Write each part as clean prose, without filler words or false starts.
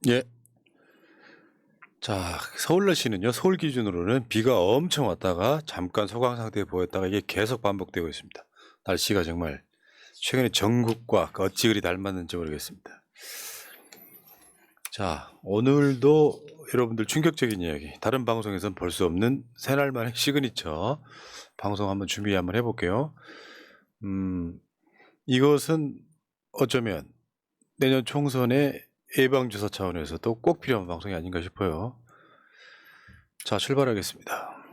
예. 자, 서울날씨는요. 서울 기준으로는 비가 엄청 왔다가 잠깐 소강 상태에 보였다가 이게 계속 반복되고 있습니다. 날씨가 정말 최근에 전국과 어찌 그리 닮았는지 모르겠습니다. 자, 오늘도 여러분들 충격적인 이야기, 다른 방송에서는 볼 수 없는 새날 만의 시그니처 방송 한번 준비 한번 해볼게요. 이것은 어쩌면 내년 총선의 예방주사 차원에서도 꼭 필요한 방송이 아닌가 싶어요. 자, 출발하겠습니다.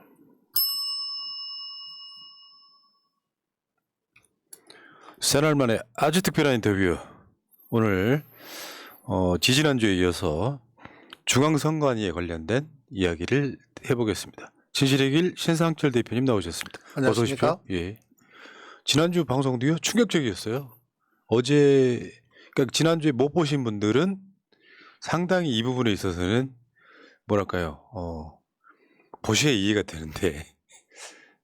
새날 만에 아주 특별한 인터뷰. 오늘 지지난주에 이어서 중앙선관위에 관련된 이야기를 해보겠습니다. 진실의 길 신상철 대표님 나오셨습니다. 어서 오십시오. 예. 지난주 방송도요 충격적이었어요. 그러니까 지난주에 못 보신 분들은 상당히 이 부분에 있어서는 뭐랄까요, 보셔야 이해가 되는데,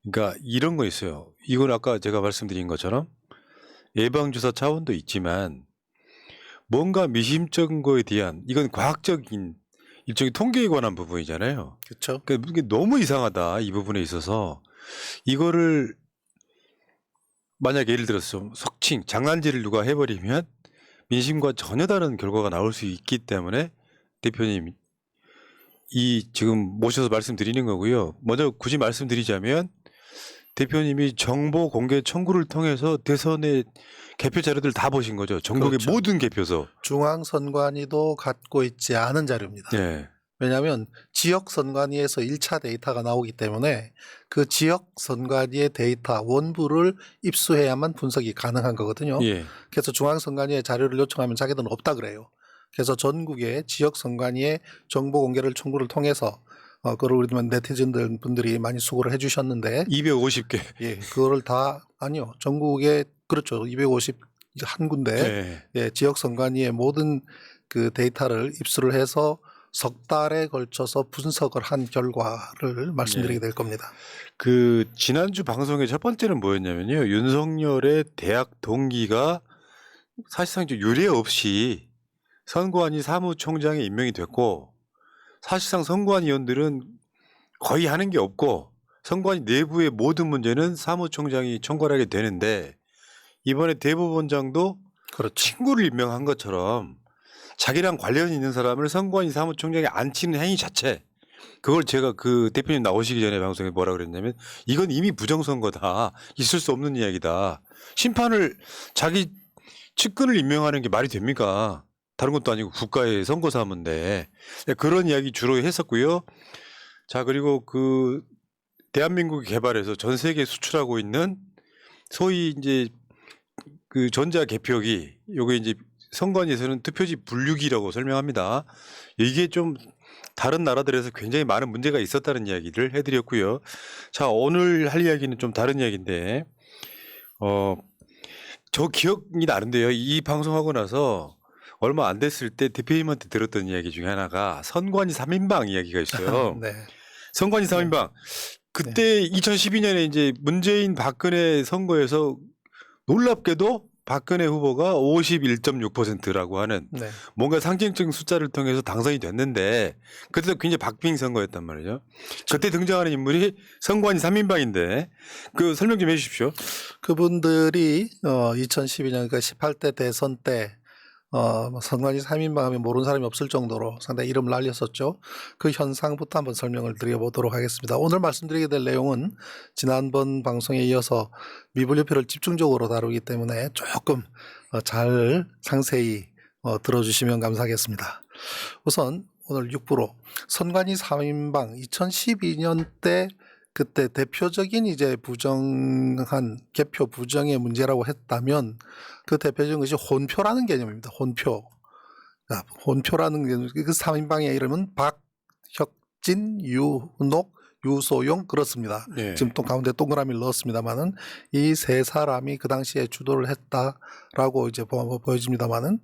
그러니까 이런 거 있어요. 이건 아까 제가 말씀드린 것처럼 예방주사 차원도 있지만 뭔가 미심쩍은 거에 대한, 이건 과학적인 일종의 통계에 관한 부분이잖아요. 그렇죠. 그러니까 이게 너무 이상하다, 이 부분에 있어서. 이거를 만약 예를 들어서 좀 속칭 장난질을 누가 해버리면 민심과 전혀 다른 결과가 나올 수 있기 때문에 대표님 이 지금 모셔서 말씀드리는 거고요. 먼저 굳이 말씀드리자면 대표님이 정보 공개 청구를 통해서 대선의 개표 자료들 다 보신 거죠. 전국의 그렇죠. 모든 개표소. 중앙선관위도 갖고 있지 않은 자료입니다. 네. 왜냐하면 지역선관위에서 1차 데이터가 나오기 때문에 그 지역선관위의 데이터 원부를 입수해야만 분석이 가능한 거거든요. 예. 그래서 중앙선관위에 자료를 요청하면 자기들은 없다 그래요. 그래서 전국의 지역선관위의 정보 공개를 청구를 통해서 그걸 우리 네티즌들 분들이 많이 수고를 해주셨는데 250개. 예, 그거를 다 아니요. 전국에 그렇죠. 250 한 군데 네. 예, 지역 선관위의 모든 그 데이터를 입수를 해서 석 달에 걸쳐서 분석을 한 결과를 말씀드리게 될 겁니다. 그 지난주 방송의 첫 번째는 뭐였냐면요. 윤석열의 대학 동기가 사실상 좀 유례 없이 선관위 사무총장에 임명이 됐고, 사실상 선관위원들은 거의 하는 게 없고 선관위 내부의 모든 문제는 사무총장이 총괄하게 되는데, 이번에 대법원장도 그렇죠. 친구를 임명한 것처럼 자기랑 관련이 있는 사람을 선관위 사무총장에 앉히는 행위 자체, 그걸 제가 그 대표님 나오시기 전에 방송에 뭐라 그랬냐면 이건 이미 부정선거다, 있을 수 없는 이야기다, 심판을 자기 측근을 임명하는 게 말이 됩니까? 다른 것도 아니고 국가의 선거사무인데. 그런 이야기 주로 했었고요. 자, 그리고 그 대한민국이 개발해서 전 세계에 수출하고 있는 소위 이제 그 전자개표기, 요게 이제 선관위에서는 투표지 분류기라고 설명합니다. 이게 좀 다른 나라들에서 굉장히 많은 문제가 있었다는 이야기를 해드렸고요. 자, 오늘 할 이야기는 좀 다른 이야기인데, 저 기억이 나는데요. 이 방송하고 나서 얼마 안 됐을 때 대표님한테 들었던 이야기 중에 하나가 선관위 3인방 이야기가 있어요. 네. 선관위 3인방. 그때 2012년에 이제 문재인 박근혜 선거에서 놀랍게도 박근혜 후보가 51.6%라고 하는 네. 뭔가 상징적인 숫자를 통해서 당선이 됐는데, 그때도 굉장히 박빙 선거였단 말이죠. 그때 등장하는 인물이 선관위 3인방인데 그 설명 좀 해 주십시오. 그분들이 2012년 그러니까 18대 대선 때 선관위 3인방 하면 모르는 사람이 없을 정도로 상당히 이름을 알렸었죠. 그 현상부터 한번 설명을 드려보도록 하겠습니다. 오늘 말씀드리게 될 내용은 지난번 방송에 이어서 미분류표를 집중적으로 다루기 때문에 조금 잘 상세히 들어주시면 감사하겠습니다. 우선 오늘 6부로 선관위 3인방 2012년 때 그때 대표적인 이제 부정한 개표 부정의 문제라고 했다면 그 대표적인 것이 혼표라는 개념입니다. 혼표. 자, 혼표라는 개념, 그 3인방의 이름은 박혁진, 유은옥, 유소용 그렇습니다. 네. 지금 또 가운데 동그라미를 넣었습니다만은 이 세 사람이 그 당시에 주도를 했다라고 이제 보여집니다만은,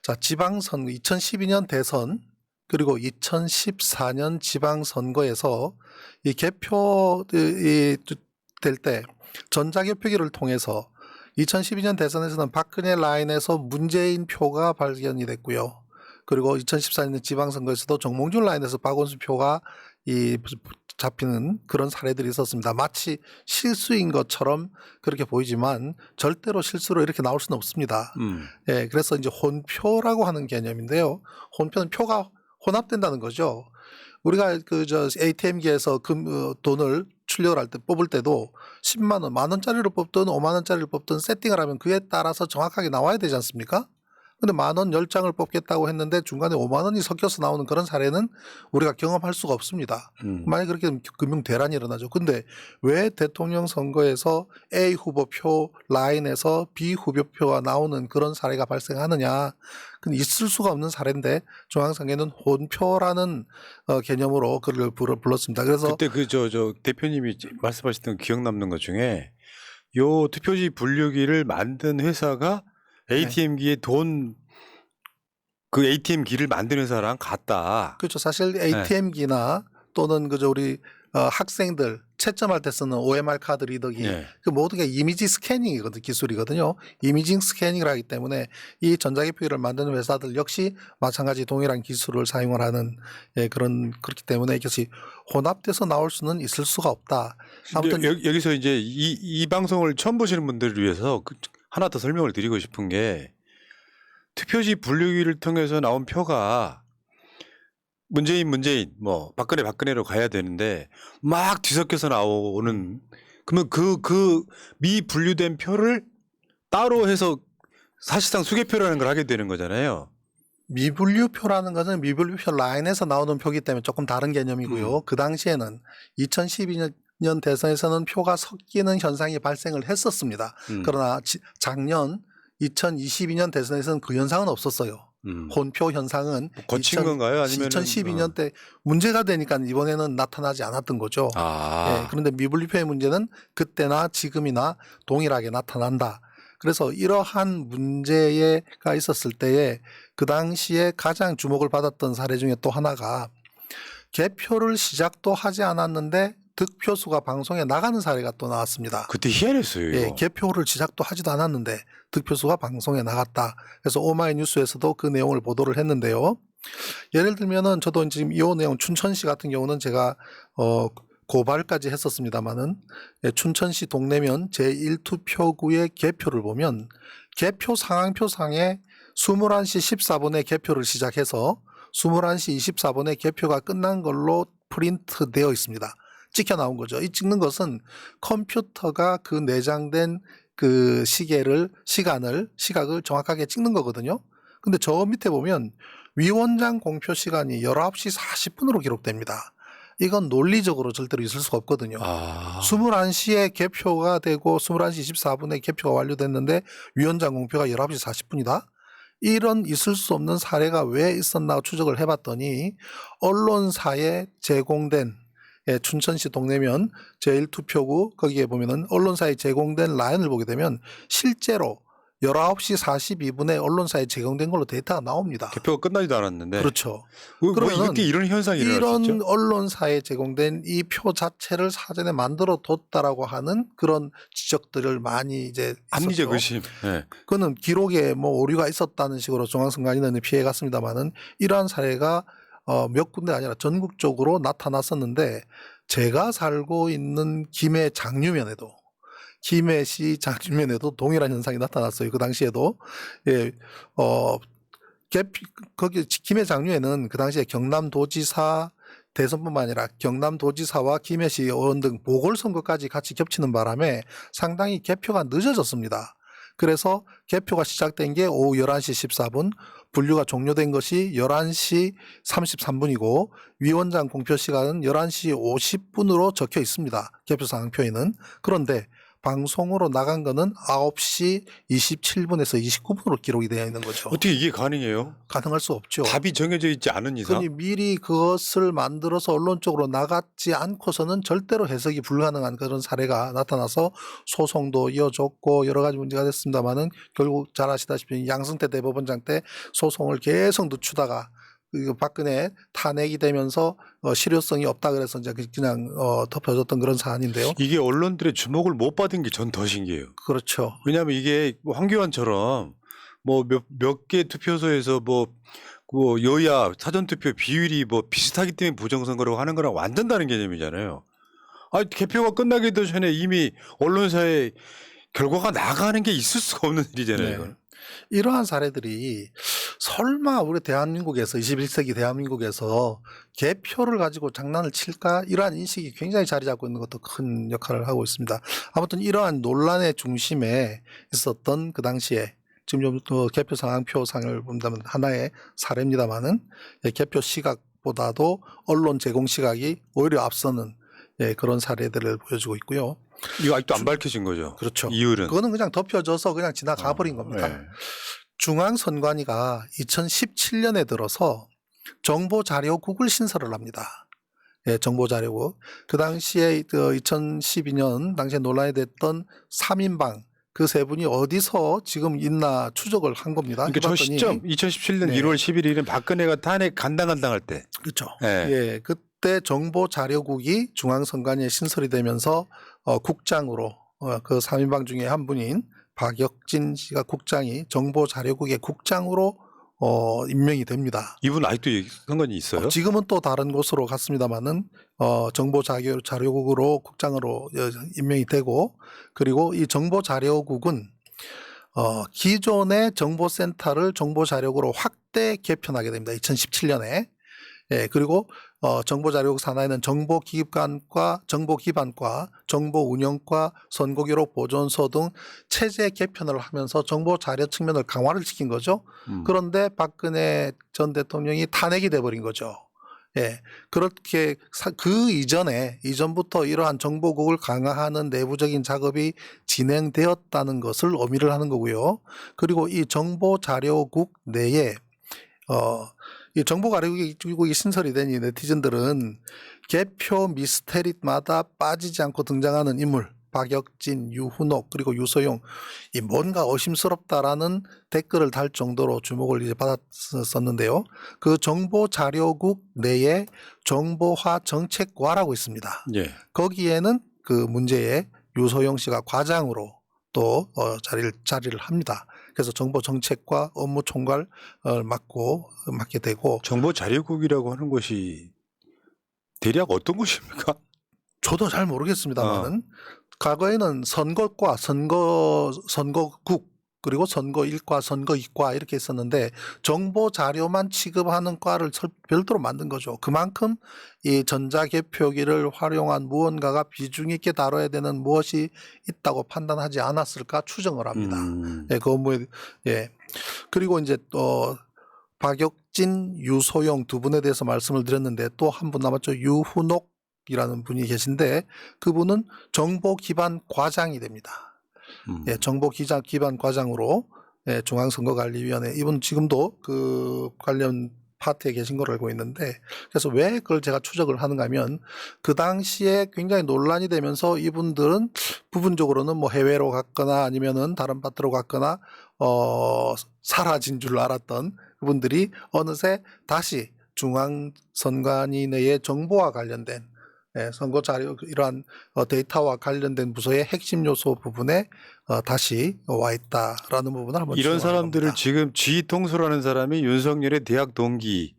자, 지방선거 2012년 대선 그리고 2014년 지방선거에서 이 개표 될 때 전자개표기를 통해서 2012년 대선에서는 박근혜 라인에서 문재인 표가 발견이 됐고요. 그리고 2014년 지방선거에서도 정몽준 라인에서 박원순 표가 이 잡히는 그런 사례들이 있었습니다. 마치 실수인 것처럼 그렇게 보이지만 절대로 실수로 이렇게 나올 수는 없습니다. 예, 그래서 이제 혼표라고 하는 개념인데요. 혼표는 표가 혼합된다는 거죠. 우리가 ATM기에서 돈을 출력을 할 때 뽑을 때도 10만 원, 만 원짜리로 뽑든 5만 원짜리를 뽑든 세팅을 하면 그에 따라서 정확하게 나와야 되지 않습니까? 근데 만 원 10장을 뽑겠다고 했는데 중간에 5만 원이 섞여서 나오는 그런 사례는 우리가 경험할 수가 없습니다. 만약에 그렇게 되면 금융 대란이 일어나죠. 근데 왜 대통령 선거에서 A 후보표 라인에서 B 후보표가 나오는 그런 사례가 발생하느냐. 그건 있을 수가 없는 사례인데 중앙선거에는 혼표라는 개념으로 그걸 불렀습니다. 그래서 그때 저 대표님이 말씀하셨던 기억 남는 것 중에 요 투표지 분류기를 만든 회사가 ATM기에 그 ATM기를 만든 회사랑 같다. 그렇죠. 사실 ATM기나 또는 우리 학생들 채점할 때 쓰는 OMR 카드 리더기 네. 그 모든 게 이미지 스캐닝이거든 기술이거든요. 이미징 스캐닝을 하기 때문에 이 전자기표기를 만드는 회사들 역시 마찬가지 동일한 기술을 사용을 하는 그렇기 때문에 이것이 혼합돼서 나올 수는 있을 수가 없다. 아무튼 여기서 이제 이 방송을 처음 보시는 분들을 위해서 하나 더 설명을 드리고 싶은 게 투표지 분류기를 통해서 나온 표가 문재인 뭐 박근혜로 가야 되는데 막 뒤섞여서 나오는 그러면 그 미분류된 표를 따로 해서 사실상 수개표라는 걸 하게 되는 거잖아요. 미분류표라는 것은 미분류표 라인에서 나오는 표기 때문에 조금 다른 개념이고요. 그 당시에는 2012년 대선에서는 표가 섞이는 현상이 발생을 했었습니다. 그러나 작년 2022년 대선에서는 그 현상은 없었어요. 혼표 현상은 거친 건가요? 아니면 2012년 때 문제가 되니까 이번에는 나타나지 않았던 거죠. 예, 그런데 미분류표의 문제는 그때나 지금이나 동일하게 나타난다. 그래서 이러한 문제가 있었을 때에 그 당시에 가장 주목을 받았던 사례 중에 또 하나가 개표를 시작도 하지 않았는데 득표수가 방송에 나가는 사례가 또 나왔습니다. 그때 희한했어요. 이거. 예, 개표를 시작도 하지도 않았는데 득표수가 방송에 나갔다. 그래서 오마이뉴스에서도 그 내용을 보도를 했는데요. 예를 들면은 저도 지금 이 내용 춘천시 같은 경우는 제가 고발까지 했었습니다마는 춘천시 동래면 제1투표구의 개표를 보면 개표 상황표상에 21시 14분에 개표를 시작해서 21시 24분에 개표가 끝난 걸로 프린트되어 있습니다. 찍혀 나온 거죠. 이 찍는 것은 컴퓨터가 그 내장된 그 시각을 정확하게 찍는 거거든요. 근데 저 밑에 보면 위원장 공표 시간이 19시 40분으로 기록됩니다. 이건 논리적으로 절대로 있을 수가 없거든요. 21시에 개표가 되고 21시 24분에 개표가 완료됐는데 위원장 공표가 19시 40분이다? 이런 있을 수 없는 사례가 왜 있었나 추적을 해봤더니 언론사에 제공된 춘천시 동래면 제1투표구 거기에 보면은 언론사에 제공된 라인을 보게 되면 실제로 19시 42분에 언론사에 제공된 걸로 데이터가 나옵니다. 개표가 끝나지도 않았는데. 그렇죠. 그러면 이렇게 이런 현상이 일어날 수 있죠? 이런 언론사에 제공된 이 표 자체를 사전에 만들어 뒀다라고 하는 그런 지적들을 많이 이제 합리적 있었죠. 의심. 네. 그거는 기록에 뭐 오류가 있었다는 식으로 중앙선관위는 피해갔습니다만은 이러한 사례가 몇 군데 아니라 전국적으로 나타났었는데 제가 살고 있는 김해 장류면에도 김해시 장류면에도 동일한 현상이 나타났어요. 그 당시에도 거기 김해 장류에는 그 당시에 경남도지사 대선뿐만 아니라 경남도지사와 김해시 의원 등 보궐선거까지 같이 겹치는 바람에 상당히 개표가 늦어졌습니다. 그래서 개표가 시작된 게 오후 11시 14분, 분류가 종료된 것이 11시 33분이고 위원장 공표 시간은 11시 50분으로 적혀 있습니다. 개표 상황표에는. 그런데 방송으로 나간 거는 9시 27분에서 29분으로 기록이 되어 있는 거죠. 어떻게 이게 가능해요? 가능할 수 없죠. 답이 정해져 있지 않은 이상? 그니 미리 그것을 만들어서 언론적으로 나갔지 않고서는 절대로 해석이 불가능한 그런 사례가 나타나서 소송도 이어졌고 여러 가지 문제가 됐습니다마는 결국 잘 아시다시피 양승태 대법원장 때 소송을 계속 늦추다가 박근혜 탄핵이 되면서 실효성이 없다 그래서 이제 그냥 덮어졌던 그런 사안인데요. 이게 언론들의 주목을 못 받은 게 전 더 신기해요. 그렇죠. 왜냐하면 이게 뭐 황교안처럼 뭐 몇 개 투표소에서 뭐 그 여야 사전투표 비율이 뭐 비슷하기 때문에 부정선거라고 하는 거랑 완전 다른 개념이잖아요. 아, 개표가 끝나기도 전에 이미 언론사에 결과가 나가는 게 있을 수가 없는 일이잖아요. 네. 이건. 이러한 사례들이 설마 우리 대한민국에서 21세기 대한민국에서 개표를 가지고 장난을 칠까 이러한 인식이 굉장히 자리 잡고 있는 것도 큰 역할을 하고 있습니다. 아무튼 이러한 논란의 중심에 있었던 그 당시에 지금 좀 개표 상황표상을 본다면 하나의 사례입니다만은 개표 시각보다도 언론 제공 시각이 오히려 앞서는 그런 사례들을 보여주고 있고요. 이거 아직도 안 밝혀진 거죠. 그렇죠. 이율은. 그거는 그냥 덮여져서 그냥 지나가 버린 겁니다. 네. 중앙선관위가 2017년에 들어서 정보자료국을 신설을 합니다. 정보자료국. 그 당시에 2012년 당시에 논란이 됐던 3인방 그 세 분이 어디서 지금 있나 추적을 한 겁니다. 그러니까 저 해봤더니 시점 2017년 네. 1월 11일은 박근혜가 탄핵 간당간당할 때. 그렇죠. 네. 그때 정보자료국이 중앙선관위에 신설이 되면서 국장으로 그 3인방 중에 한 분인 박혁진 씨가 국장이 정보자료국의 국장으로 임명이 됩니다. 이분 아직도 상관이 있어요? 지금은 또 다른 곳으로 갔습니다만은 정보자료국으로 국장으로 임명이 되고 그리고 이 정보자료국은 기존의 정보센터를 정보자료국으로 확대 개편하게 됩니다. 2017년에. 그리고 정보자료국 산하에는 정보기반과 정보운영과 선거기록 보존소 등 체제 개편을 하면서 정보자료 측면을 강화를 시킨 거죠. 그런데 박근혜 전 대통령이 탄핵이 돼버린 거죠. 그렇게 그 이전부터 이러한 정보국을 강화하는 내부적인 작업이 진행되었다는 것을 의미를 하는 거고요. 그리고 이 정보자료국 내에 이 정보자료국이 신설이 된 이 네티즌들은 개표 미스테리마다 빠지지 않고 등장하는 인물 박혁진, 유훈옥 그리고 유소용 이 뭔가 의심스럽다라는 댓글을 달 정도로 주목을 이제 받았었는데요. 그 정보자료국 내에 정보화 정책과라고 있습니다. 예. 거기에는 그 문제의 유소용 씨가 과장으로 또 자리를 합니다. 그래서 정보정책과 업무 총괄을 맡게 되고 정보자료국이라고 하는 것이 대략 어떤 곳입니까? 저도 잘 모르겠습니다만은 과거에는 선거과 선거국 그리고 선거 1과 선거 2과 이렇게 있었는데 정보 자료만 취급하는 과를 별도로 만든 거죠. 그만큼 이 전자개표기를 활용한 무언가가 비중 있게 다뤄야 되는 무엇이 있다고 판단하지 않았을까 추정을 합니다. 그 업무에 그리고 이제 또 박혁진, 유소영 두 분에 대해서 말씀을 드렸는데 또 한 분 남았죠. 유훈옥이라는 분이 계신데 그분은 정보 기반 과장이 됩니다. 정보 기반 과장으로 중앙선거관리위원회 이분 지금도 그 관련 파트에 계신 걸로 알고 있는데 그래서 왜 그걸 제가 추적을 하는가 하면 그 당시에 굉장히 논란이 되면서 이분들은 부분적으로는 뭐 해외로 갔거나 아니면은 다른 파트로 갔거나 사라진 줄 알았던 그분들이 어느새 다시 중앙선관위 내의 정보와 관련된 선거 자료 이러한 데이터와 관련된 부서의 핵심 요소 부분에 다시 와 있다라는 부분을 한번 이런 사람들을 겁니다. 지금 지휘통솔하는 사람이 윤석열의 대학 동기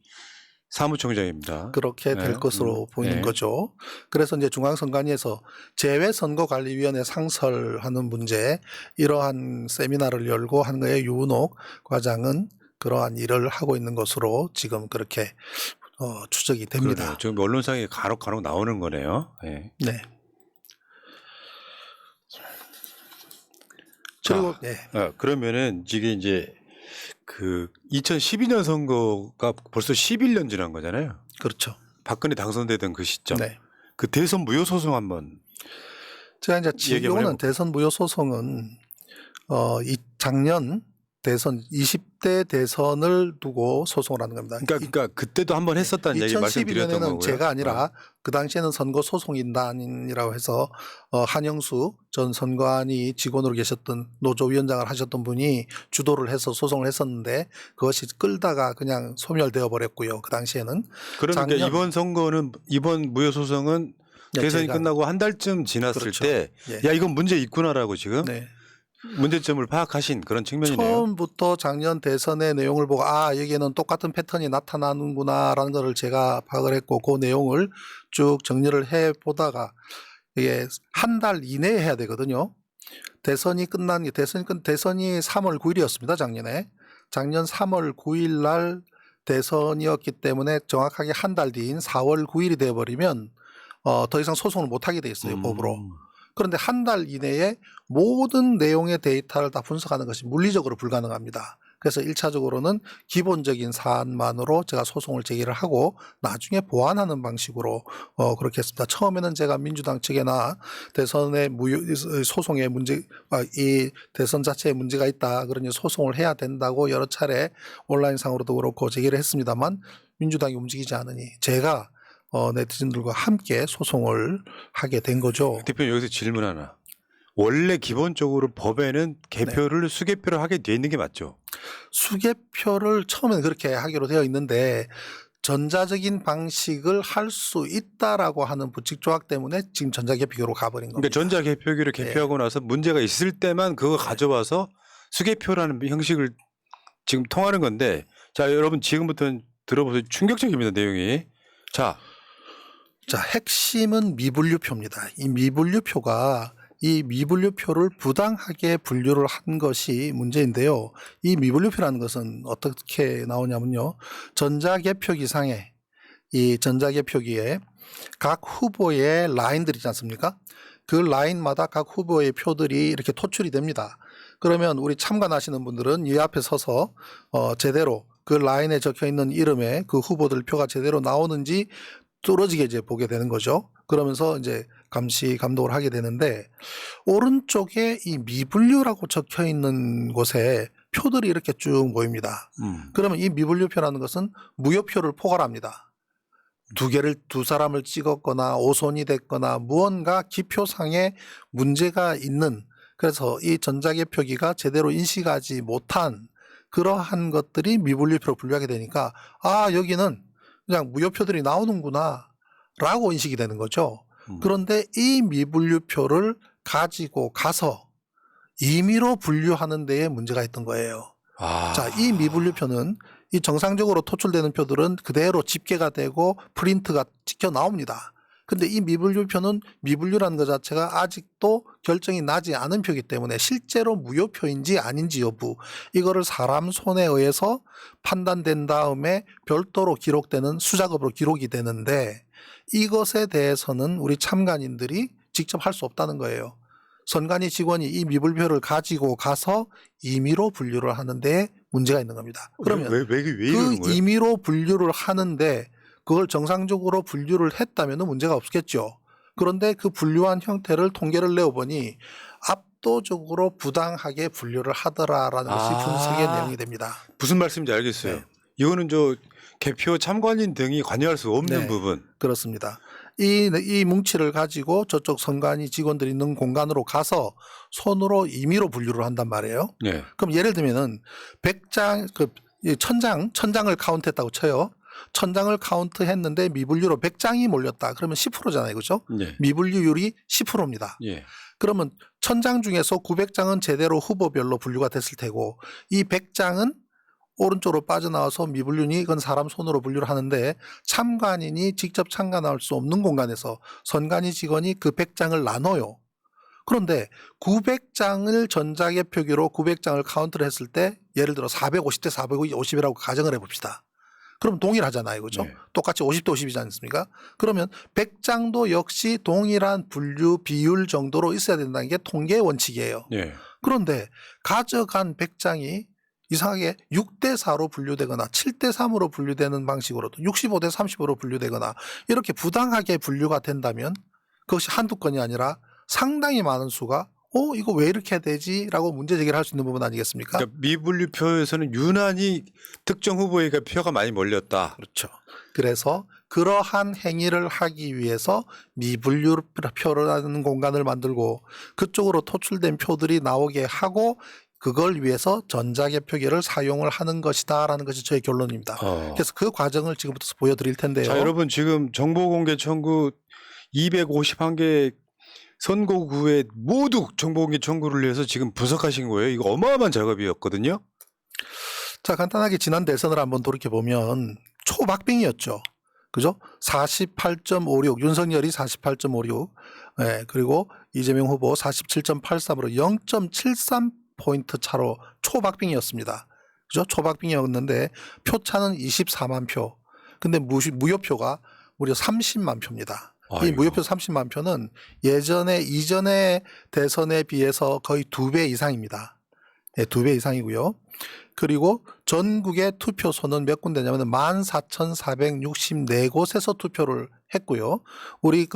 사무총장입니다. 그렇게 될 네. 것으로 보이는 네. 거죠. 그래서 이제 중앙선관위에서 재외선거관리위원회 상설하는 문제 이러한 세미나를 열고 한 거에 유은옥 과장은 그러한 일을 하고 있는 것으로 지금 그렇게 추적이 됩니다. 그러네요. 지금 언론상에 간혹 나오는 거네요. 네. 네. 그리고 그러면은 이게 이제 그 2012년 선거가 벌써 11년 지난 거잖아요. 그렇죠. 박근혜 당선되던 그 시점. 네. 그 대선 무효 소송 한번 제가 이제 지금은 해볼까요? 대선 무효 소송은 작년 대선 20대 대선을 두고 소송을 하는 겁니다. 그러니까 그때도 한번 했었다는 얘기 말씀드렸던 2012년에는 거고요. 제가 아니라 그 당시에는 선거소송인단이라고 해서 한영수 전 선관위 직원으로 계셨던 노조위원장을 하셨던 분이 주도를 해서 소송을 했었는데 그것이 끌다가 그냥 소멸되어 버렸고요. 그 당시에는. 그러니까 이번 무효 소송은 대선이 제가, 끝나고 한 달쯤 지났을 그렇죠. 때 야 이건 문제 있구나라고 지금 네. 문제점을 파악하신 그런 측면이네요. 처음부터 작년 대선의 내용을 보고 여기에는 똑같은 패턴이 나타나는구나라는 것을 제가 파악을 했고 그 내용을 쭉 정리를 해보다가 이게 한 달 이내에 해야 되거든요. 대선이 3월 9일이었습니다. 작년 3월 9일 날 대선이었기 때문에 정확하게 한 달 뒤인 4월 9일이 돼버리면 더 이상 소송을 못하게 돼 있어요. 법으로. 그런데 한 달 이내에 모든 내용의 데이터를 다 분석하는 것이 물리적으로 불가능합니다. 그래서 1차적으로는 기본적인 사안만으로 제가 소송을 제기를 하고 나중에 보완하는 방식으로 그렇게 했습니다. 처음에는 제가 민주당 측에나 대선의 소송에 이 대선 자체에 문제가 있다. 그러니 소송을 해야 된다고 여러 차례 온라인상으로도 그렇고 제기를 했습니다만 민주당이 움직이지 않으니 제가 네티즌들과 함께 소송을 하게 된 거죠. 대표님 여기서 질문 하나. 원래 기본적으로 법에는 개표를 수개표를 하게 돼 있는 게 맞죠? 수개표를 처음에는 그렇게 하기로 되어 있는데 전자적인 방식을 할 수 있다라고 하는 부칙 조항 때문에 지금 전자개표기로 가버린 겁니다. 그러니까 전자개표기를 개표하고 나서 문제가 있을 때만 그거 가져와서 수개표라는 형식을 지금 통하는 건데 자 여러분 지금부터는 들어보세요. 충격적입니다. 내용이. 자 핵심은 미분류표입니다. 이 미분류표를 부당하게 분류를 한 것이 문제인데요. 이 미분류표라는 것은 어떻게 나오냐면요. 전자개표기상에 이 전자개표기에 각 후보의 라인들 있지 않습니까? 그 라인마다 각 후보의 표들이 이렇게 토출이 됩니다. 그러면 우리 참관하시는 분들은 이 앞에 서서 제대로 그 라인에 적혀 있는 이름에 그 후보들 표가 제대로 나오는지 뚫어지게 이제 보게 되는 거죠. 그러면서 이제 감독을 하게 되는데 오른쪽에 이 미분류라고 적혀 있는 곳에 표들이 이렇게 쭉 보입니다. 그러면 이 미분류표라는 것은 무효표를 포괄합니다. 두 사람을 찍었거나 오손이 됐거나 무언가 기표상에 문제가 있는 그래서 이 전자개표기가 제대로 인식하지 못한 그러한 것들이 미분류표로 분류하게 되니까 여기는 그냥 무효표들이 나오는구나 라고 인식이 되는 거죠. 그런데 이 미분류표를 가지고 가서 임의로 분류하는 데에 문제가 있던 거예요. 자, 이 미분류표는 이 정상적으로 토출되는 표들은 그대로 집계가 되고 프린트가 찍혀 나옵니다. 근데 이 미분류표는 미분류라는 것 자체가 아직도 결정이 나지 않은 표이기 때문에 실제로 무효표인지 아닌지 여부 이거를 사람 손에 의해서 판단된 다음에 별도로 기록되는 수작업으로 기록이 되는데 이것에 대해서는 우리 참관인들이 직접 할 수 없다는 거예요. 선관위 직원이 이 미분표를 가지고 가서 임의로 분류를 하는데 문제가 있는 겁니다. 그러면 왜 이러는 그 거예요? 임의로 분류를 하는데 그걸 정상적으로 분류를 했다면 문제가 없겠죠. 그런데 그 분류한 형태를 통계를 내어보니 압도적으로 부당하게 분류를 하더라라는 것이 분석의 내용이 됩니다. 무슨 말씀인지 알겠어요. 네. 이거는 개표 참관인 등이 관여할 수 없는 네. 부분. 그렇습니다. 이 뭉치를 가지고 저쪽 선관위 직원들이 있는 공간으로 가서 손으로 임의로 분류를 한단 말이에요. 네. 그럼 예를 들면은 100장, 천장을 카운트했다고 쳐요. 천장을 카운트했는데 미분류로 100장이 몰렸다. 그러면 10%잖아요. 그죠? 네. 미분류율이 10%입니다. 예. 그러면 1000장 중에서 900장은 제대로 후보별로 분류가 됐을 테고 이 100장은 오른쪽으로 빠져나와서 미분류니 이건 사람 손으로 분류를 하는데 참관인이 직접 참관할 수 없는 공간에서 선관위 직원이 그 100장을 나눠요. 그런데 900장을 전자개표기로 900장을 카운트를 했을 때 예를 들어 450대 450이라고 가정을 해봅시다. 그럼 동일하잖아요. 그죠? 네. 똑같이 50대 50이지 않습니까? 그러면 100장도 역시 동일한 분류 비율 정도로 있어야 된다는 게 통계 원칙이에요. 예. 그런데 가져간 100장이 이상하게 6대 4로 분류되거나 7대 3으로 분류되는 방식으로도 65대 30으로 분류되거나 이렇게 부당하게 분류가 된다면 그것이 한두 건이 아니라 상당히 많은 수가 이거 왜 이렇게 해야 되지? 라고 문제 제기를 할 수 있는 부분 아니겠습니까? 그러니까 미분류표에서는 유난히 특정 후보에게 표가 많이 몰렸다. 그렇죠. 그래서 그러한 행위를 하기 위해서 미분류표라는 공간을 만들고 그쪽으로 토출된 표들이 나오게 하고 그걸 위해서 전자개표기를 사용을 하는 것이다라는 것이 저의 결론입니다. 그래서 그 과정을 지금부터 보여드릴 텐데요. 자, 여러분 지금 정보공개 청구 251개 선거구에 모두 정보공개 청구를 해서 지금 분석하신 거예요. 이거 어마어마한 작업이었거든요. 자, 간단하게 지난 대선을 한번 돌이켜 보면 초박빙이었죠. 그죠? 48.56, 윤석열이 48.56, 예, 그리고 이재명 후보 47.83으로 0.73포인트 차로 초박빙이었습니다. 그죠? 초박빙이었는데 표차는 24만 표. 근데 무효표가 무려 30만 표입니다. 이 아이고. 무효표 30만 표는 이전의 대선에 비해서 거의 2배 이상입니다. 네, 2배 이상이고요. 그리고 전국의 투표소는 몇 군데냐면 14,464곳에서 투표를 했고요. 우리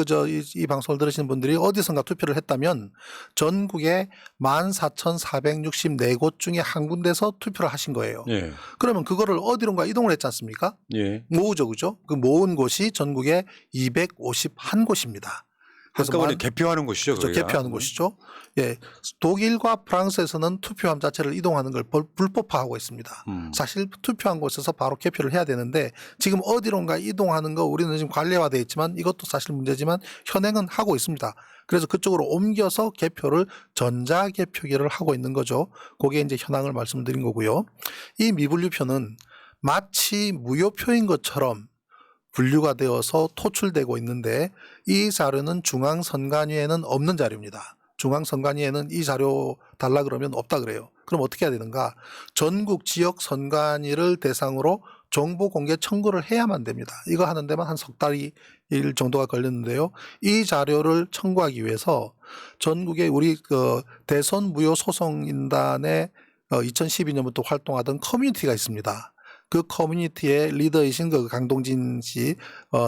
이 방송을 들으시는 분들이 어디선가 투표를 했다면 전국에 14,464곳 중에 한 군데서 투표를 하신 거예요. 예. 그러면 그거를 어디론가 이동을 했지 않습니까? 예. 모으죠, 그죠? 그 모은 곳이 전국에 251곳입니다. 한꺼번에 개표하는 곳이죠. 그렇죠. 거기가. 개표하는 곳이죠. 예, 독일과 프랑스에서는 투표함 자체를 이동하는 걸 불법화하고 있습니다. 사실 투표한 곳에서 바로 개표를 해야 되는데 지금 어디론가 이동하는 거 우리는 지금 관례화되어 있지만 이것도 사실 문제지만 현행은 하고 있습니다. 그래서 그쪽으로 옮겨서 개표를 전자개표기를 하고 있는 거죠. 그게 이제 현황을 말씀드린 거고요. 이 미분류표는 마치 무효표인 것처럼 분류가 되어서 토출되고 있는데 이 자료는 중앙선관위에는 없는 자료입니다. 중앙선관위에는 이 자료 달라 그러면 없다 그래요. 그럼 어떻게 해야 되는가? 전국 지역 선관위를 대상으로 정보 공개 청구를 해야만 됩니다. 이거 하는 데만 한 석 달일 정도가 걸렸는데요. 이 자료를 청구하기 위해서 전국에 우리 대선 무효 소송인단의 2012년부터 활동하던 커뮤니티가 있습니다. 그 커뮤니티의 리더이신 그 강동진 씨,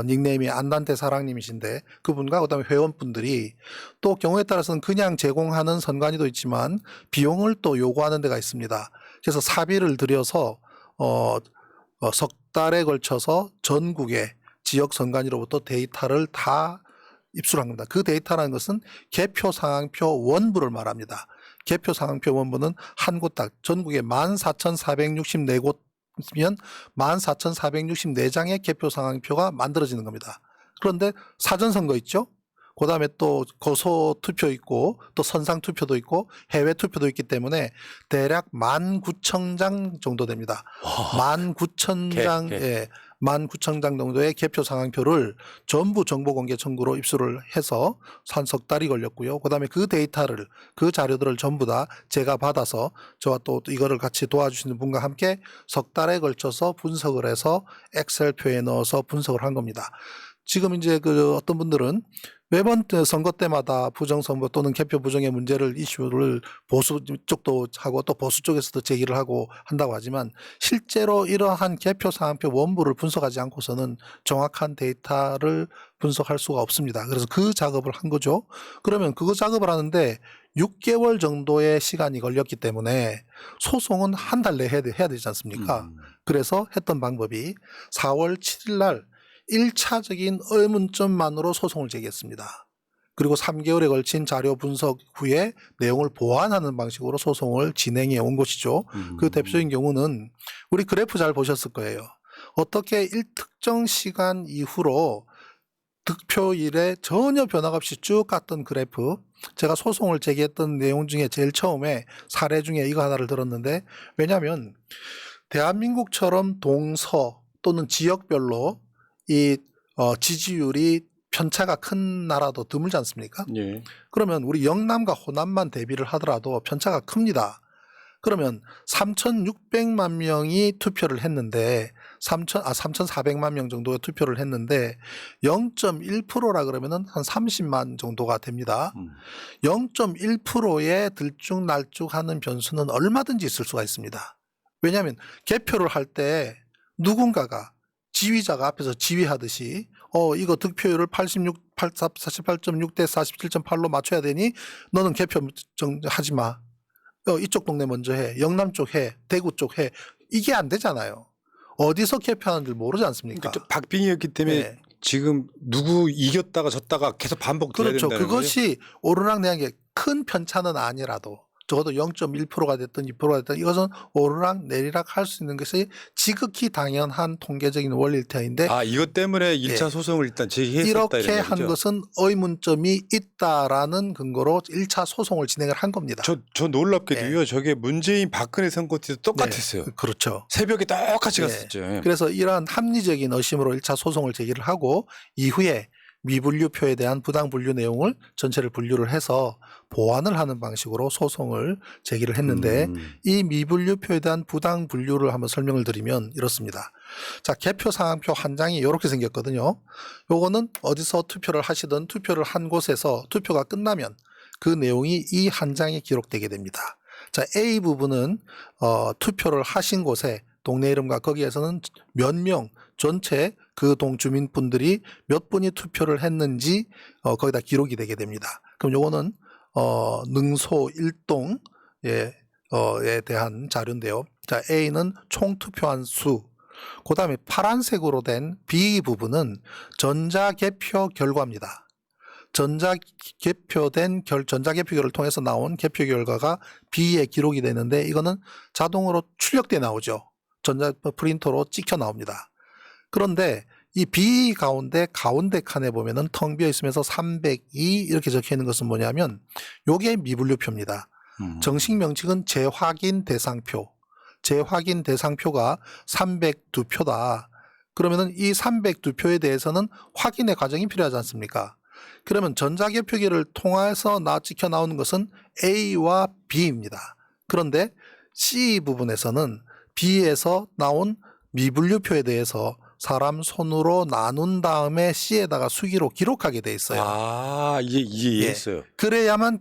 닉네임이 안단태 사랑님이신데 그분과 그다음에 회원분들이 또 경우에 따라서는 그냥 제공하는 선관위도 있지만 비용을 또 요구하는 데가 있습니다. 그래서 사비를 들여서 석 달에 걸쳐서 전국의 지역 선관위로부터 데이터를 다 입수를 한 겁니다. 그 데이터라는 것은 개표 상황표 원부를 말합니다. 개표 상황표 원부는 한 곳 딱 전국에 14,464곳 면 14,464장의 개표 상황표가 만들어지는 겁니다. 그런데 사전선거 있죠? 그 다음에 또 거소 투표 있고 또 선상 투표도 있고 해외 투표도 있기 때문에 대략 19,000장 정도 됩니다. 19,000장, 예, 19,000장 정도의 개표 상황표를 전부 정보 공개 청구로 입수를 해서 한 석 달이 걸렸고요. 그다음에 그 데이터를 그 자료들을 전부 다 제가 받아서 저와 또 이거를 같이 도와주시는 분과 함께 석 달에 걸쳐서 분석을 해서 엑셀표에 넣어서 분석을 한 겁니다. 지금 이제 어떤 분들은 매번 선거 때마다 부정선거 또는 개표 부정의 문제를 이슈를 보수 쪽도 하고 또 보수 쪽에서도 제기를 하고 한다고 하지만 실제로 이러한 개표 상황표 원부를 분석하지 않고서는 정확한 데이터를 분석할 수가 없습니다. 그래서 그 작업을 한 거죠. 그러면 그거 작업을 하는데 6개월 정도의 시간이 걸렸기 때문에 소송은 한 달 내에 해야 되지 않습니까? 그래서 했던 방법이 4월 7일 날 1차적인 의문점만으로 소송을 제기했습니다. 그리고 3개월에 걸친 자료 분석 후에 내용을 보완하는 방식으로 소송을 진행해 온 것이죠. 그 대표적인 경우는 우리 그래프 잘 보셨을 거예요. 어떻게 일특정 시간 이후로 득표일에 전혀 변화가 없이 쭉 갔던 그래프, 제가 소송을 제기했던 내용 중에 제일 처음에 사례 중에 이거 하나를 들었는데, 왜냐하면 대한민국처럼 동서 또는 지역별로 이 지지율이 편차가 큰 나라도 드물지 않습니까? 예. 그러면 우리 영남과 호남만 대비를 하더라도 편차가 큽니다. 그러면 3,600만 명이 투표를 했는데 3,400만 명 정도의 투표를 했는데 0.1%라 그러면은 한 30만 정도가 됩니다. 0.1%의 들쭉날쭉하는 변수는 얼마든지 있을 수가 있습니다. 왜냐하면 개표를 할 때 누군가가 지휘자가 앞에서 지휘하듯이 이거 득표율을 48.6 대 47.8로 맞춰야 되니 너는 개표 하지 마. 이쪽 동네 먼저 해. 영남 쪽 해. 대구 쪽 해. 이게 안 되잖아요. 어디서 개표하는지 모르지 않습니까? 그러니까 박빙이었기 때문에 네. 지금 누구 이겼다가 졌다가 계속 반복돼야 그렇죠. 된다는 거죠. 그것이 오르락내리락 큰 편차는 아니라도 적어도 0.1%가 됐든 2%가 됐든 이것은 오르락 내리락 할 수 있는 것이 지극히 당연한 통계적인 원리일 터인데 아, 이것 때문에 1차 예. 소송을 일단 제기했었다 이렇게 이런 한 얘기죠. 것은 의문점이 있다라는 근거로 1차 소송을 진행을 한 겁니다. 저 놀랍게도요. 저게 문재인 박근혜 선거 때도 똑같았어요. 그렇죠. 새벽에 똑같이 예. 갔었죠. 그래서 이러한 합리적인 의심으로 1차 소송을 제기를 하고 이후에 미분류표에 대한 부당 분류 내용을 전체를 분류를 해서 보완을 하는 방식으로 소송을 제기를 했는데 이 미분류표에 대한 부당 분류를 한번 설명을 드리면 이렇습니다. 자, 개표 상황표 한 장이 이렇게 생겼거든요. 요거는 어디서 투표를 하시든 투표를 한 곳에서 투표가 끝나면 그 내용이 이 한 장에 기록되게 됩니다. 자, A 부분은 투표를 하신 곳에 동네 이름과 거기에서는 몇 명 전체 그 동 주민분들이 몇 분이 투표를 했는지 거기다 기록이 되게 됩니다. 그럼 요거는 능소 1동 에 대한 자료인데요. 자, A는 총 투표한 수. 그다음에 파란색으로 된 B 부분은 전자개표 결과입니다. 전자개표기를 통해서 나온 개표 결과가 B에 기록이 되는데 이거는 자동으로 출력돼 나오죠. 전자 프린터로 찍혀 나옵니다. 그런데 이 B 가운데 칸에 보면은 텅 비어 있으면서 302 이렇게 적혀 있는 것은 뭐냐면 요게 미분류표입니다. 정식 명칭은 재확인 대상표. 재확인 대상표가 302표다. 그러면은 이 302표에 대해서는 확인의 과정이 필요하지 않습니까? 그러면 전자개표기를 통해서 찍혀 나오는 것은 A와 B입니다. 그런데 C 부분에서는 B에서 나온 미분류표에 대해서 사람 손으로 나눈 다음에 C에다가 수기로 기록하게 돼 있어요. 아, 이게 이해했어요. 그래야만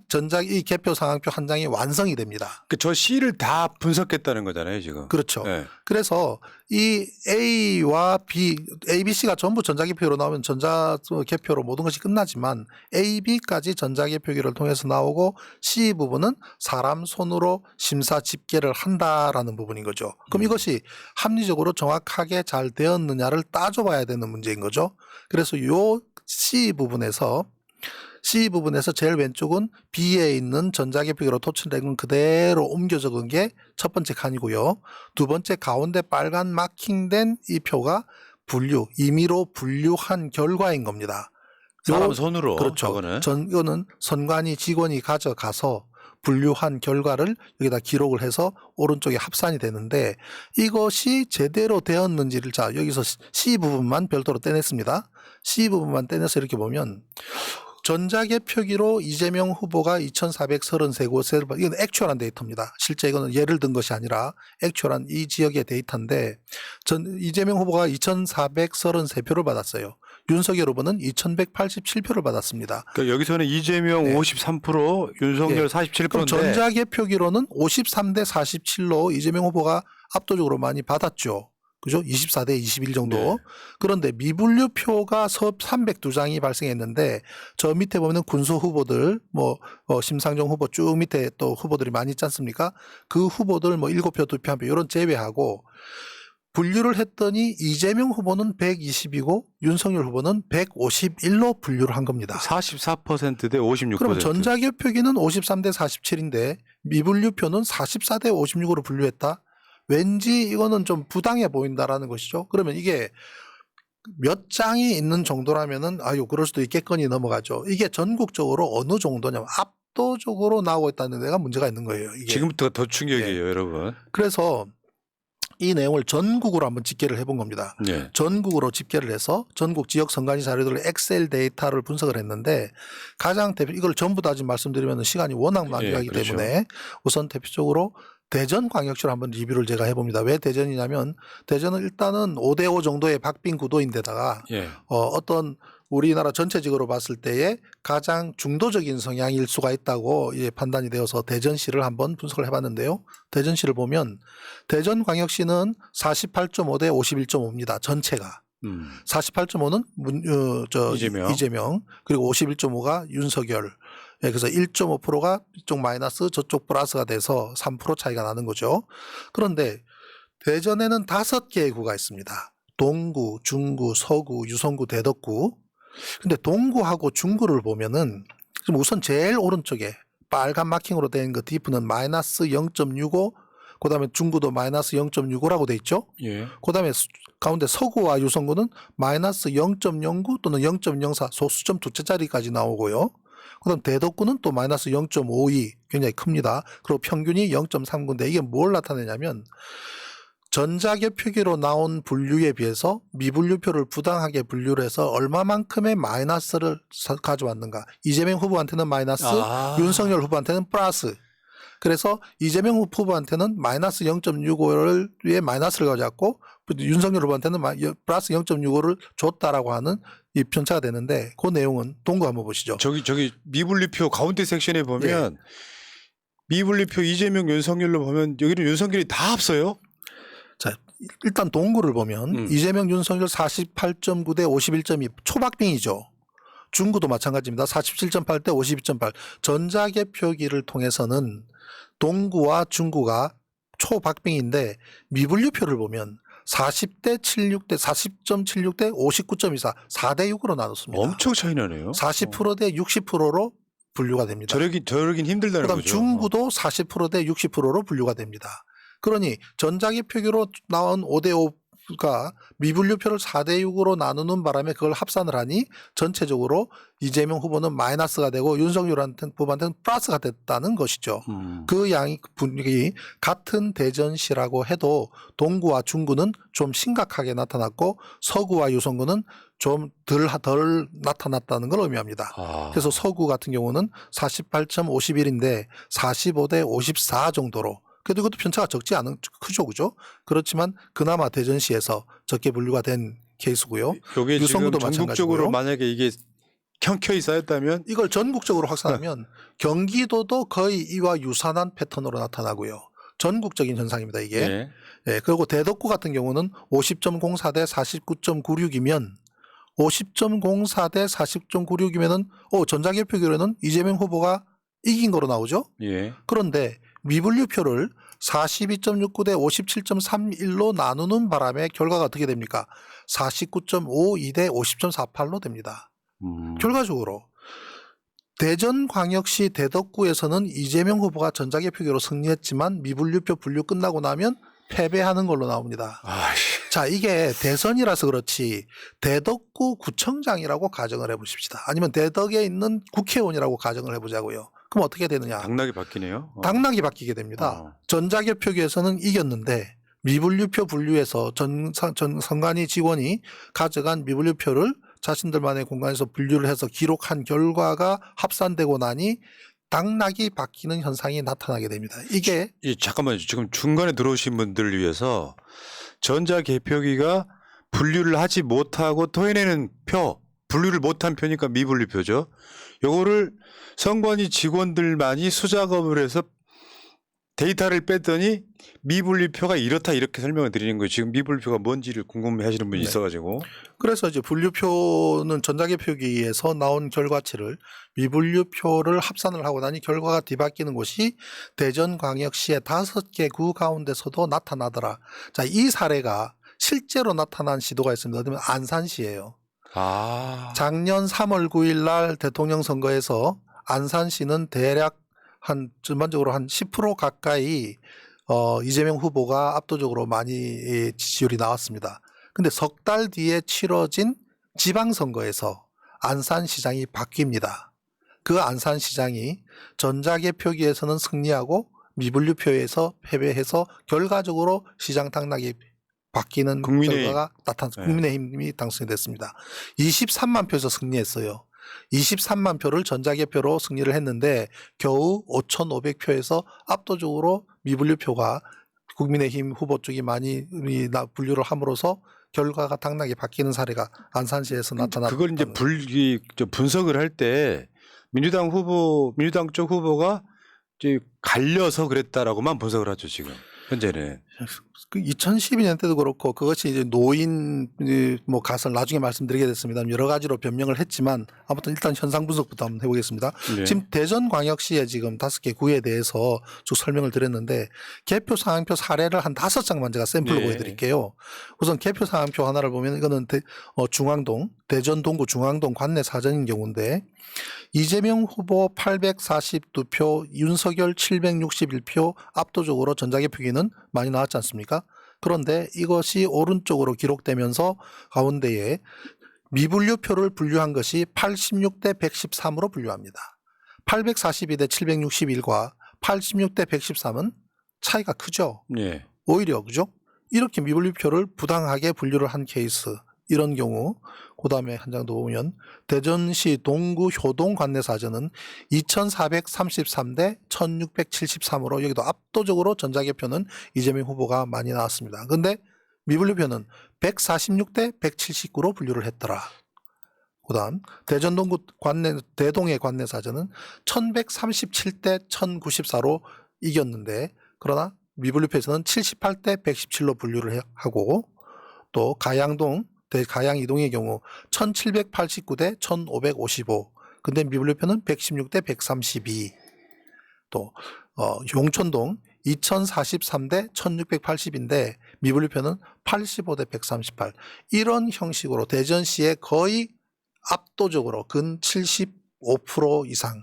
이 개표 상황표 한 장이 완성이 됩니다. 저 C를 다 분석했다는 거잖아요, 지금. 그렇죠. 네. 그래서 이 A와 B, A, B, C가 전부 전자개표로 나오면 전자개표로 모든 것이 끝나지만 A, B까지 전자개표기를 통해서 나오고 C 부분은 사람 손으로 심사 집계를 한다라는 부분인 거죠. 그럼 이것이 합리적으로 정확하게 잘 되었느냐를 따져봐야 되는 문제인 거죠. 그래서 요 C 부분에서 제일 왼쪽은 B에 있는 전자개표기로 토출된 건 그대로 옮겨 적은 게 첫 번째 칸이고요. 두 번째 가운데 빨간 마킹된 이 표가 임의로 분류한 결과인 겁니다. 사람 손으로. 그렇죠. 저거는. 이거는 선관위 직원이 가져가서 분류한 결과를 여기다 기록을 해서 오른쪽에 합산이 되는데 이것이 제대로 되었는지를 여기서 C 부분만 별도로 떼냈습니다. C 부분만 떼내서 이렇게 보면 전자개표기로 이재명 후보가 2,433곳에 이건 액츄얼한 데이터입니다. 실제 이거는 예를 든 것이 아니라 액츄얼한 이 지역의 데이터인데 이재명 후보가 2,433표를 받았어요. 윤석열 후보는 2,187표를 받았습니다. 그러니까 여기서는 이재명 53%, 윤석열 47%인데 그럼 전자개표기로는 53대 47로 이재명 후보가 압도적으로 많이 받았죠. 그죠? 24대 21 정도. 네. 그런데 미분류표가 302장이 발생했는데 저 밑에 보면 군소 후보들 심상정 후보 쭉 밑에 또 후보들이 많이 있지 않습니까? 그 후보들 7표, 2표, 1표 이런 제외하고 분류를 했더니 이재명 후보는 120이고 윤석열 후보는 151로 분류를 한 겁니다. 44%대 56%. 그럼 전자개표기는 53대 47인데 미분류표는 44대 56으로 분류했다? 왠지 이거는 좀 부당해 보인다라는 것이죠. 그러면 이게 몇 장이 있는 정도라면은 그럴 수도 있겠거니 넘어가죠. 이게 전국적으로 어느 정도냐면 압도적으로 나오고 있다는 데가 문제가 있는 거예요. 이게. 지금부터가 더 충격이에요, 여러분. 그래서 이 내용을 전국으로 한번 집계를 해본 겁니다. 네. 전국으로 집계를 해서 전국 지역 선관위 자료들을 엑셀 데이터를 분석을 했는데 가장 이걸 전부 다 지금 말씀드리면 시간이 워낙 낭비하기 그렇죠. 때문에 우선 대표적으로 대전광역시로 한번 리뷰를 제가 해봅니다. 왜 대전이냐면 대전은 일단은 5대5 정도의 박빙 구도인데다가 어떤 우리나라 전체적으로 봤을 때에 가장 중도적인 성향일 수가 있다고 판단이 되어서 대전시를 한번 분석을 해봤는데요. 대전시를 보면 대전광역시는 48.5대 51.5입니다. 전체가. 48.5는 이재명 그리고 51.5가 윤석열. 그래서 1.5%가 이쪽 마이너스 저쪽 플러스가 돼서 3% 차이가 나는 거죠. 그런데 대전에는 5개의 구가 있습니다. 동구, 중구, 서구, 유성구, 대덕구. 근데 동구하고 중구를 보면은 우선 제일 오른쪽에 빨간 마킹으로 된 그 디프는 마이너스 0.65, 그다음에 중구도 마이너스 0.65라고 돼 있죠. 예. 그다음에 가운데 서구와 유성구는 마이너스 0.09 또는 0.04 소수점 두 채짜리까지 나오고요. 그다음 대덕구는 또 마이너스 0.52 굉장히 큽니다. 그리고 평균이 0.39인데 이게 뭘 나타내냐면 전자계 표기로 나온 분류에 비해서 미분류표를 부당하게 분류를 해서 얼마만큼의 마이너스를 가져왔는가. 이재명 후보한테는 마이너스, 윤석열 후보한테는 플러스. 그래서 이재명 후보한테는 마이너스 0.65를 위해 마이너스를 가져왔고 윤석열 후보한테는 플러스 0.65를 줬다라고 하는 이 편차가 되는데 그 내용은 동거 한번 보시죠. 저기 미분류표 가운데 섹션에 보면 미분류표 이재명 윤석열로 보면 여기는 윤석열이 다 앞서요. 자, 일단 동구를 보면 이재명 윤석열 48.9 대 51.2 초박빙이죠. 중구도 마찬가지입니다. 47.8 대 52.8. 전자계 표기를 통해서는 동구와 중구가 초박빙인데 미분류표를 보면 40대 76대 40.76대 59.24 4대 6으로 나눴습니다. 엄청 차이 나네요. 40%대 60%로 분류가 됩니다. 저러긴 힘들다는 그다음 거죠. 중구도 40%대 60%로 분류가 됩니다. 그러니 전자기 표기로 나온 5대 5가 미분류표를 4대 6으로 나누는 바람에 그걸 합산을 하니 전체적으로 이재명 후보는 마이너스가 되고 윤석열 후보한테는 플러스가 됐다는 것이죠. 그 양이 분위기 같은 대전시라고 해도 동구와 중구는 좀 심각하게 나타났고 서구와 유성구는 좀 덜 나타났다는 걸 의미합니다. 그래서 서구 같은 경우는 48.51인데 45대 54 정도로 그래도 이것도 편차가 적지 않은 크죠, 그죠? 그렇지만 그나마 대전시에서 적게 분류가 된 케이스고요. 이게 지금 유성구도 전국적으로 마찬가지고요. 만약에 이게 형켜이 쌓였다면 이걸 전국적으로 확산하면 경기도도 거의 이와 유사한 패턴으로 나타나고요. 전국적인 현상입니다, 이게. 예. 예, 그리고 대덕구 같은 경우는 50.04 대 49.96이면 50.04 대 40.96이면은 전자개표기로는 이재명 후보가 이긴 거로 나오죠. 예. 그런데 미분류표를 42.69 대 57.31로 나누는 바람에 결과가 어떻게 됩니까? 49.52 대 50.48로 됩니다. 결과적으로 대전광역시 대덕구에서는 이재명 후보가 전자개표기로 승리했지만 미분류표 분류 끝나고 나면 패배하는 걸로 나옵니다. 자, 이게 대선이라서 그렇지 대덕구 구청장이라고 가정을 해보십시다. 아니면 대덕에 있는 국회의원이라고 가정을 해보자고요. 그럼 어떻게 되느냐? 당락이 바뀌네요. 당락이 바뀌게 됩니다. 전자개표기에서는 이겼는데 미분류표 분류에서 선관위 직원이 가져간 미분류표를 자신들만의 공간에서 분류를 해서 기록한 결과가 합산되고 나니 당락이 바뀌는 현상이 나타나게 됩니다. 이게 잠깐만요. 지금 중간에 들어오신 분들을 위해서 전자개표기가 분류를 하지 못하고 토해내는 표, 분류를 못한 표니까 미분류표죠. 요거를 선관위 직원들만이 수작업을 해서 데이터를 뺐더니 미분류표가 이렇다 이렇게 설명을 드리는 거예요. 지금 미분류표가 뭔지를 궁금해 하시는 분이 있어가지고. 그래서 이제 분류표는 전자개표기에서 나온 결과치를 미분류표를 합산을 하고 나니 결과가 뒤바뀌는 곳이 대전광역시의 5개 구 가운데서도 나타나더라. 자, 이 사례가 실제로 나타난 시도가 있습니다. 그러면 안산시예요. 작년 3월 9일 날 대통령 선거에서 안산시는 대략 전반적으로 한 10% 가까이 이재명 후보가 압도적으로 많이 지지율이 나왔습니다. 근데 석 달 뒤에 치러진 지방선거에서 안산시장이 바뀝니다. 그 안산시장이 전자개표기에서는 승리하고 미분류표에서 패배해서 결과적으로 시장 당락이 바뀌는 결과가 국민의힘이 당선이 됐습니다. 23만 표에서 승리했어요. 23만 표를 전자개표로 승리를 했는데 겨우 5,500표에서 압도적으로 미분류표가 국민의힘 후보 쪽이 많이 분류를 함으로써 결과가 당락이 바뀌는 사례가 안산시에서 나타났다. 그걸 이제 분석을 할 때 민주당 쪽 후보가 이제 갈려서 그랬다라고만 분석을 하죠, 지금 현재는. 그 2012년 때도 그렇고 그것이 이제 노인 뭐 가설 나중에 말씀드리게 됐습니다. 여러 가지로 변명을 했지만 아무튼 일단 현상 분석부터 한번 해보겠습니다. 네. 지금 대전광역시에 지금 5개 구에 대해서 쭉 설명을 드렸는데 개표 상황표 사례를 한 5장만 제가 샘플로 네. 보여드릴게요. 우선 개표 상황표 하나를 보면 이거는 중앙동 대전 동구 중앙동 관내 사전인 경우인데 이재명 후보 842표, 윤석열 761표 압도적으로 전자개표기는 많이 나왔지 않습니까? 그런데 이것이 오른쪽으로 기록되면서 가운데에 미분류표를 분류한 것이 86대 113으로 분류합니다. 842대 761과 86대 113은 차이가 크죠. 네. 오히려 그죠? 이렇게 미분류표를 부당하게 분류를 한 케이스 이런 경우 그다음에 한 장 더 보면 대전시 동구 효동 관내 사전은 2433대 1673으로 여기도 압도적으로 전자개표는 이재명 후보가 많이 나왔습니다. 그런데 미분류표는 146대 179로 분류를 했더라. 그다음 대전 동구 관내 대동의 관내 사전은 1137대 1094로 이겼는데 그러나 미분류표에서는 78대 117로 분류를 하고 또 가양동 가양 이동의 경우 1789대 1555 근데 미분류표는 116대 132 또 용천동 2043대 1680인데 미분류표는 85대 138 이런 형식으로 대전시에 거의 압도적으로 근 75% 이상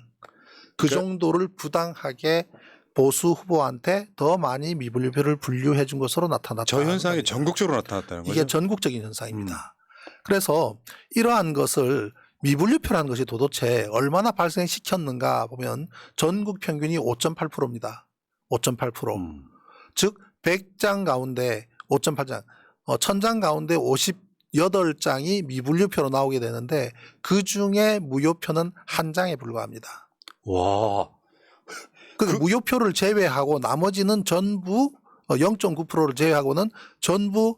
그 정도를 부당하게 보수 후보한테 더 많이 미분류표를 분류해 준 것으로 나타났다. 저 현상이 전국적으로 나타났다는 거죠. 이게 전국적인 현상입니다. 그래서 이러한 것을 미분류표라는 것이 도대체 얼마나 발생시켰는가 보면 전국 평균이 5.8%입니다. 5.8%. 즉 100장 가운데 5.8장, 1000장 가운데 58장이 미분류표로 나오게 되는데 그중에 무효표는 한 장에 불과합니다. 와. 무효표를 제외하고 나머지는 전부 0.9%를 제외하고는 전부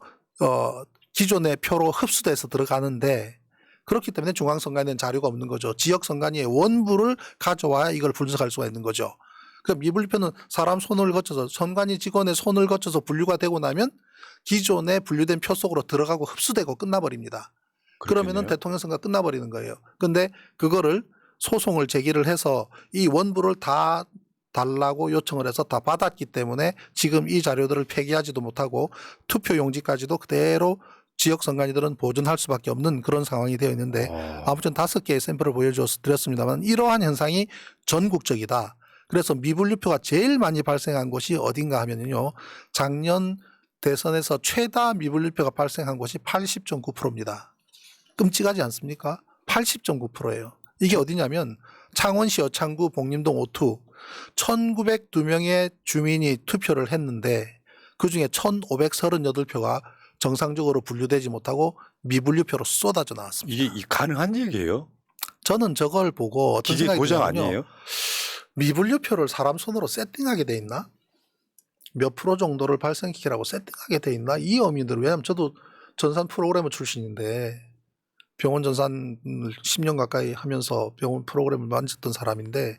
기존의 표로 흡수돼서 들어가는데 그렇기 때문에 중앙선관위에는 자료가 없는 거죠. 지역선관위의 원부를 가져와야 이걸 분석할 수가 있는 거죠. 그 미분류표는 사람 손을 거쳐서 선관위 직원의 손을 거쳐서 분류가 되고 나면 기존에 분류된 표 속으로 들어가고 흡수되고 끝나버립니다. 그러면은 대통령 선거가 끝나버리는 거예요. 근데 그거를 소송을 제기를 해서 이 원부를 다 달라고 요청을 해서 다 받았기 때문에 지금 이 자료들을 폐기하지도 못하고 투표 용지까지도 그대로 지역 선관위들은 보존할 수밖에 없는 그런 상황이 되어 있는데 아무튼 5개의 샘플을 보여드렸습니다만 이러한 현상이 전국적이다. 그래서 미분류표가 제일 많이 발생한 곳이 어딘가 하면요. 작년 대선에서 최다 미분류표가 발생한 곳이 80.9%입니다. 끔찍하지 않습니까? 80.9%예요. 이게 어디냐면 창원시 여창구 복림동 5투 1902명의 주민이 투표를 했는데 그중에 1538표가 정상적으로 분류되지 못하고 미분류표로 쏟아져 나왔습니다. 이게 가능한 얘기예요? 저는 저걸 보고 어떤 기계 생각이 고장 드냐면요. 아니에요? 미분류표를 사람 손으로 세팅하게 돼 있나? 몇 프로 정도를 발생시키라고 세팅하게 돼 있나? 이 의미들 왜냐하면 저도 전산 프로그래머 출신인데 병원 전산을 10년 가까이 하면서 병원 프로그램을 만졌던 사람인데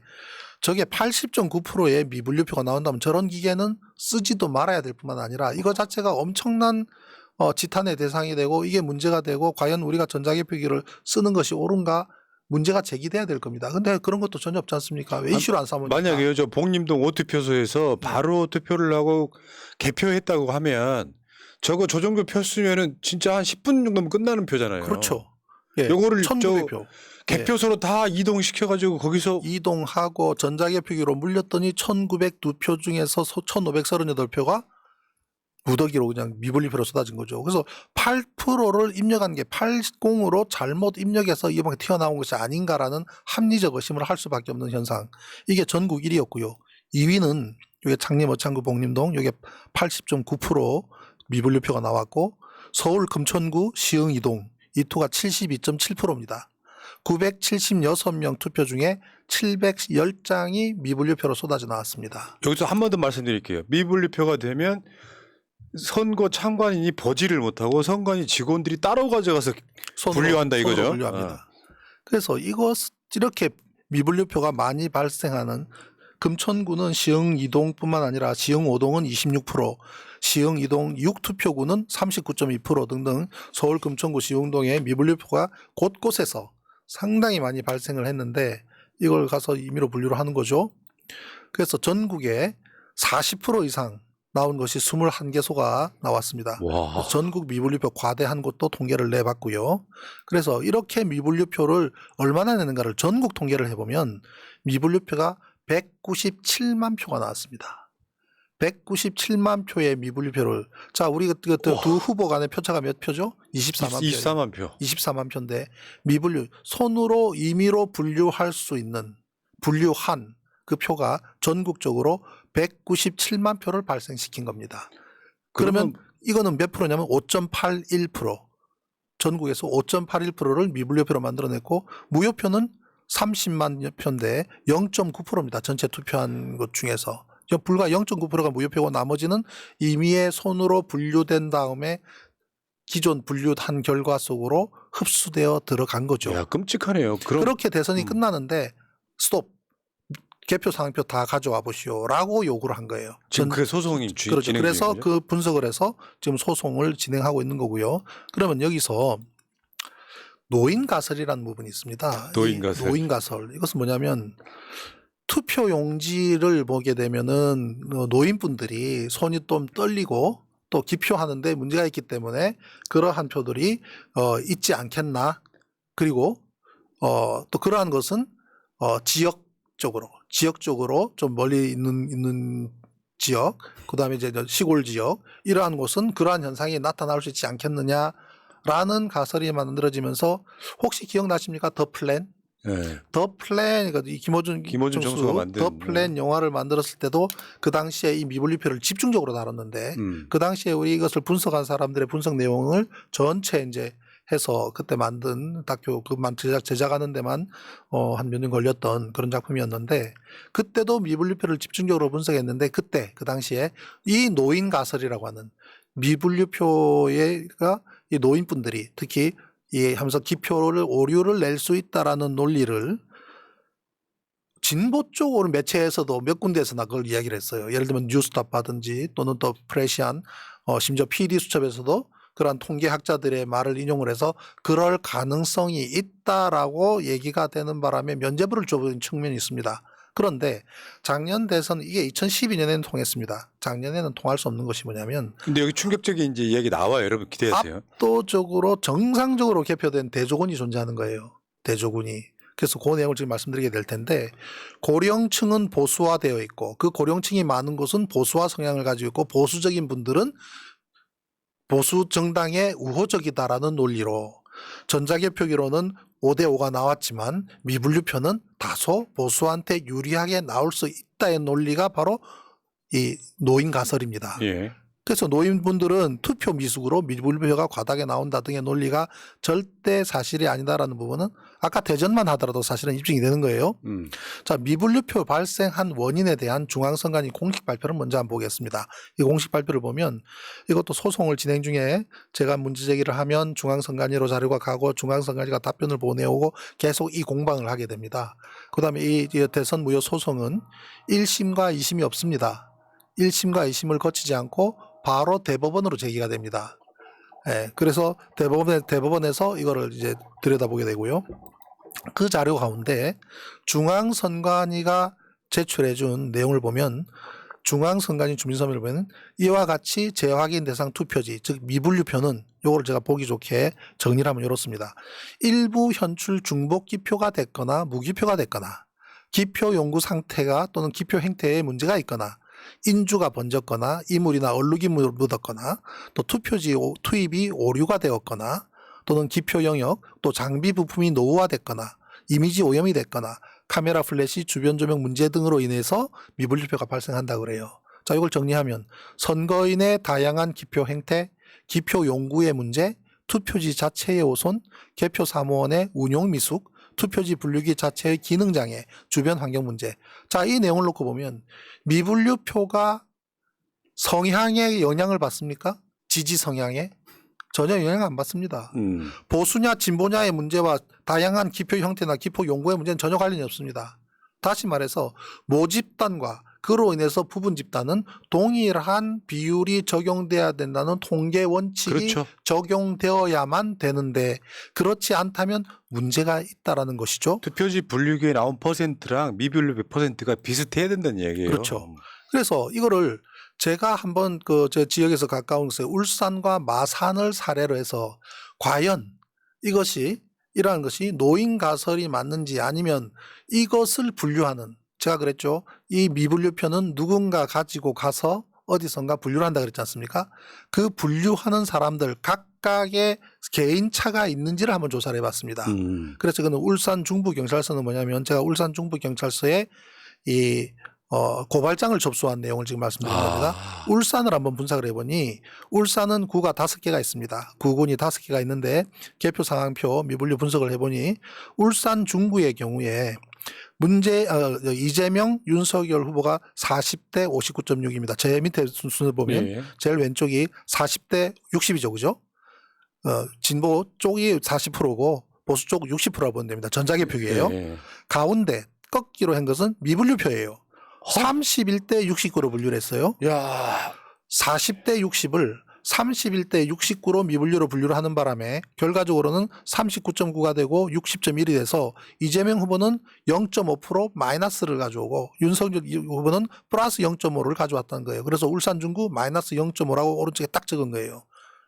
저게 80.9%의 미분류표가 나온다면 저런 기계는 쓰지도 말아야 될 뿐만 아니라 이거 자체가 엄청난 지탄의 대상이 되고 이게 문제가 되고 과연 우리가 전자개표기를 쓰는 것이 옳은가 문제가 제기돼야 될 겁니다. 근데 그런 것도 전혀 없지 않습니까? 왜 이슈를 안 삼으니까. 만약에요, 저 복림동 5투표소에서 바로 투표를 하고 개표했다고 하면 저거 저 정도 표 쓰면은 진짜 한 10분 정도면 끝나는 표잖아요. 그렇죠. 예, 요거를 1900표. 개표소로 다 이동시켜가지고 거기서 이동하고 전자개표기로 물렸더니 1902표 중에서 1538표가 무더기로 그냥 미분류표로 쏟아진 거죠. 그래서 8%를 입력한 게 80으로 잘못 입력해서 이번에 튀어나온 것이 아닌가라는 합리적 의심을 할 수밖에 없는 현상. 이게 전국 1위였고요. 2위는 이게 창림 어창구 복림동 이게 80.9% 미분류표가 나왔고 서울 금천구 시흥 이동 이 투가 72.7%입니다. 976명 투표 중에 710장이 미분류표로 쏟아져 나왔습니다. 여기서 한 번 더 말씀드릴게요. 미분류표가 되면 선거 참관인이 버지를 못하고 선관위 직원들이 따로 가져가서 분류한다 이거죠. 분류합니다. 그래서 이렇게 미분류표가 많이 발생하는 금천구는 시흥 2동뿐만 아니라 시흥 5동은 26%, 시흥 2동 6투표구는 39.2% 등등 서울 금천구 시흥동의 미분류표가 곳곳에서 상당히 많이 발생을 했는데 이걸 가서 임의로 분류를 하는 거죠. 그래서 전국에 40% 이상 나온 것이 21개소가 나왔습니다. 와. 전국 미분류표 과대한 곳도 통계를 내봤고요. 그래서 이렇게 미분류표를 얼마나 내는가를 전국 통계를 해보면 미분류표가 197만 표가 나왔습니다. 197만 표의 미분류표를 자 우리 두 후보 간의 표차가 몇 표죠? 24만 표. 24만 표. 24만 표인데 미분류 손으로 임의로 분류할 수 있는 분류한 그 표가 전국적으로 197만 표를 발생시킨 겁니다. 그러면 이거는 몇 프로냐면 5.81%. 전국에서 5.81%를 미분류표로 만들어냈고 무효표는 30만 표인데 0.9%입니다. 전체 투표한 것 중에서. 불과 0.9%가 무효표고 나머지는 임의의 손으로 분류된 다음에 기존 분류한 결과 속으로 흡수되어 들어간 거죠. 야, 끔찍하네요. 그렇게 대선이 끝나는데 스톱. 개표 상표 다 가져와 보시오라고 요구를 한 거예요. 지금 그 소송이 그렇죠. 진행 그래서 중이군요. 그 분석을 해서 지금 소송을 진행하고 있는 거고요. 그러면 여기서 노인 가설이라는 부분이 있습니다. 노인 가설. 노인 가설. 이것은 뭐냐면 투표 용지를 보게 되면은 노인분들이 손이 좀 떨리고 또 기표하는데 문제가 있기 때문에 그러한 표들이 있지 않겠나. 그리고 또 그러한 것은 지역적으로 좀 멀리 있는 지역, 그 다음에 이제 시골 지역, 이러한 곳은 그러한 현상이 나타날 수 있지 않겠느냐라는 가설이 만들어지면서 혹시 기억나십니까? 더 플랜? 네. 더 플랜, 그러니까 이 김호준 정수가 만든 더 플랜 영화를 만들었을 때도 그 당시에 이 미분류표를 집중적으로 다뤘는데 그 당시에 우리 이것을 분석한 사람들의 분석 내용을 전체 이제 해서 그때 만든 다큐 그만 제작하는 데만 한 몇 년 걸렸던 그런 작품이었는데 그때도 미분류표를 집중적으로 분석했는데 그때 그 당시에 이 노인 가설이라고 하는 미분류표가 이 노인분들이 특히 이 하면서 기표를 오류를 낼 수 있다라는 논리를 진보 쪽으로 매체에서도 몇 군데에서나 그걸 이야기를 했어요. 예를 들면 뉴스타파든지 또는 또 프레시안 심지어 PD 수첩에서도 그러한 통계학자들의 말을 인용을 해서 그럴 가능성이 있다라고 얘기가 되는 바람에 면죄부를 줘버린 측면이 있습니다. 그런데 작년 대선 이게 2012년에는 통했습니다. 작년에는 통할 수 없는 것이 뭐냐면 근데 여기 충격적인 이제 이야기 나와요. 여러분 기대하세요. 압도적으로 정상적으로 개표된 대조군이 존재하는 거예요. 대조군이. 그래서 그 내용을 지금 말씀드리게 될 텐데 고령층은 보수화되어 있고 그 고령층이 많은 곳은 보수화 성향을 가지고 있고 보수적인 분들은 보수 정당에 우호적이다라는 논리로 전자개표기로는 5대5가 나왔지만 미분류표는 다소 보수한테 유리하게 나올 수 있다의 논리가 바로 이 노인 가설입니다. 예. 그래서 노인분들은 투표 미숙으로 미분류표가 과다하게 나온다 등의 논리가 절대 사실이 아니다라는 부분은 아까 대전만 하더라도 사실은 입증이 되는 거예요. 자, 미분류표 발생한 원인에 대한 중앙선관위 공식 발표를 먼저 한번 보겠습니다. 이 공식 발표를 보면 이것도 소송을 진행 중에 제가 문제 제기를 하면 중앙선관위로 자료가 가고 중앙선관위가 답변을 보내오고 계속 이 공방을 하게 됩니다. 그다음에 이 대선 무효 소송은 1심과 2심이 없습니다. 1심과 2심을 거치지 않고 바로 대법원으로 제기가 됩니다. 예, 그래서 대법원에서 이거를 이제 들여다보게 되고요. 그 자료 가운데 중앙선관위가 제출해준 내용을 보면 중앙선관위 주민서명을 보면 이와 같이 재확인 대상 투표지 즉 미분류표는 요거를 제가 보기 좋게 정리를 하면 이렇습니다. 일부 현출 중복 기표가 됐거나 무기표가 됐거나 기표 용구 상태가 또는 기표 행태에 문제가 있거나 인주가 번졌거나 이물이나 얼룩이 묻었거나 또 투표지 투입이 오류가 되었거나 또는 기표 영역 또 장비 부품이 노후화됐거나 이미지 오염이 됐거나 카메라 플래시 주변 조명 문제 등으로 인해서 미분류표가 발생한다 그래요. 자, 이걸 정리하면 선거인의 다양한 기표 행태, 기표 용구의 문제, 투표지 자체의 오손, 개표 사무원의 운용 미숙, 투표지 분류기 자체의 기능 장애, 주변 환경 문제. 자, 이 내용을 놓고 보면 미분류표가 성향에 영향을 받습니까? 지지 성향에? 전혀 영향 안 받습니다. 보수냐 진보냐의 문제와 다양한 기표 형태나 기표 용구의 문제는 전혀 관련이 없습니다. 다시 말해서 모집단과 그로 인해서 부분 집단은 동일한 비율이 적용돼야 된다는 통계 원칙이 그렇죠. 적용되어야만 되는데 그렇지 않다면 문제가 있다라는 것이죠. 투표지 분류기에 나온 퍼센트랑 미분류 퍼센트가 비슷해야 된다는 얘기예요. 그렇죠. 그래서 이거를 제가 한번 제 지역에서 가까운 곳에 울산과 마산을 사례로 해서 과연 이러한 것이 노인 가설이 맞는지 아니면 이것을 분류하는, 제가 그랬죠. 이 미분류표는 누군가 가지고 가서 어디선가 분류를 한다 그랬지 않습니까? 그 분류하는 사람들 각각의 개인차가 있는지를 한번 조사를 해봤습니다. 그래서 그는 울산 중부경찰서는 뭐냐면 제가 울산 중부경찰서에 고발장을 접수한 내용을 지금 말씀드린 겁니다. 울산을 한번 분석을 해보니 울산은 구가 5개가 있습니다. 구군이 5개가 있는데 개표 상황표 미분류 분석을 해보니 울산 중구의 경우에 이재명, 윤석열 후보가 40대 59.6입니다. 제 밑에 순서를 보면 예. 제일 왼쪽이 40대 60이죠. 그죠? 진보 쪽이 40%고 보수 쪽 60%라고 보면 됩니다. 전자개표기예요. 예. 가운데 꺾기로 한 것은 미분류표예요. 31대 69로 분류를 했어요. 야, 40대 60을 31대 69로 미분류로 분류를 하는 바람에 결과적으로는 39.9가 되고 60.1이 돼서 이재명 후보는 0.5% 마이너스를 가져오고 윤석열 후보는 플러스 0.5를 가져왔다는 거예요. 그래서 울산 중구 마이너스 0.5라고 오른쪽에 딱 적은 거예요.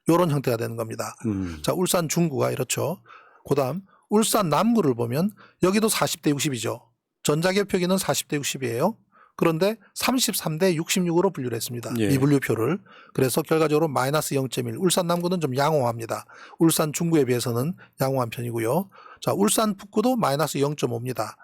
이런 형태가 되는 겁니다. 자, 울산 중구가 이렇죠. 그다음 울산 남구를 보면 여기도 40대 60이죠. 전자개표기는 40대 60이에요. 그런데 33대 66으로 분류를 했습니다. 예. 미분류표를. 그래서 결과적으로 마이너스 0.1. 울산 남구는 좀 양호합니다. 울산 중구에 비해서는 양호한 편이고요. 자, 울산 북구도 마이너스 0.5입니다.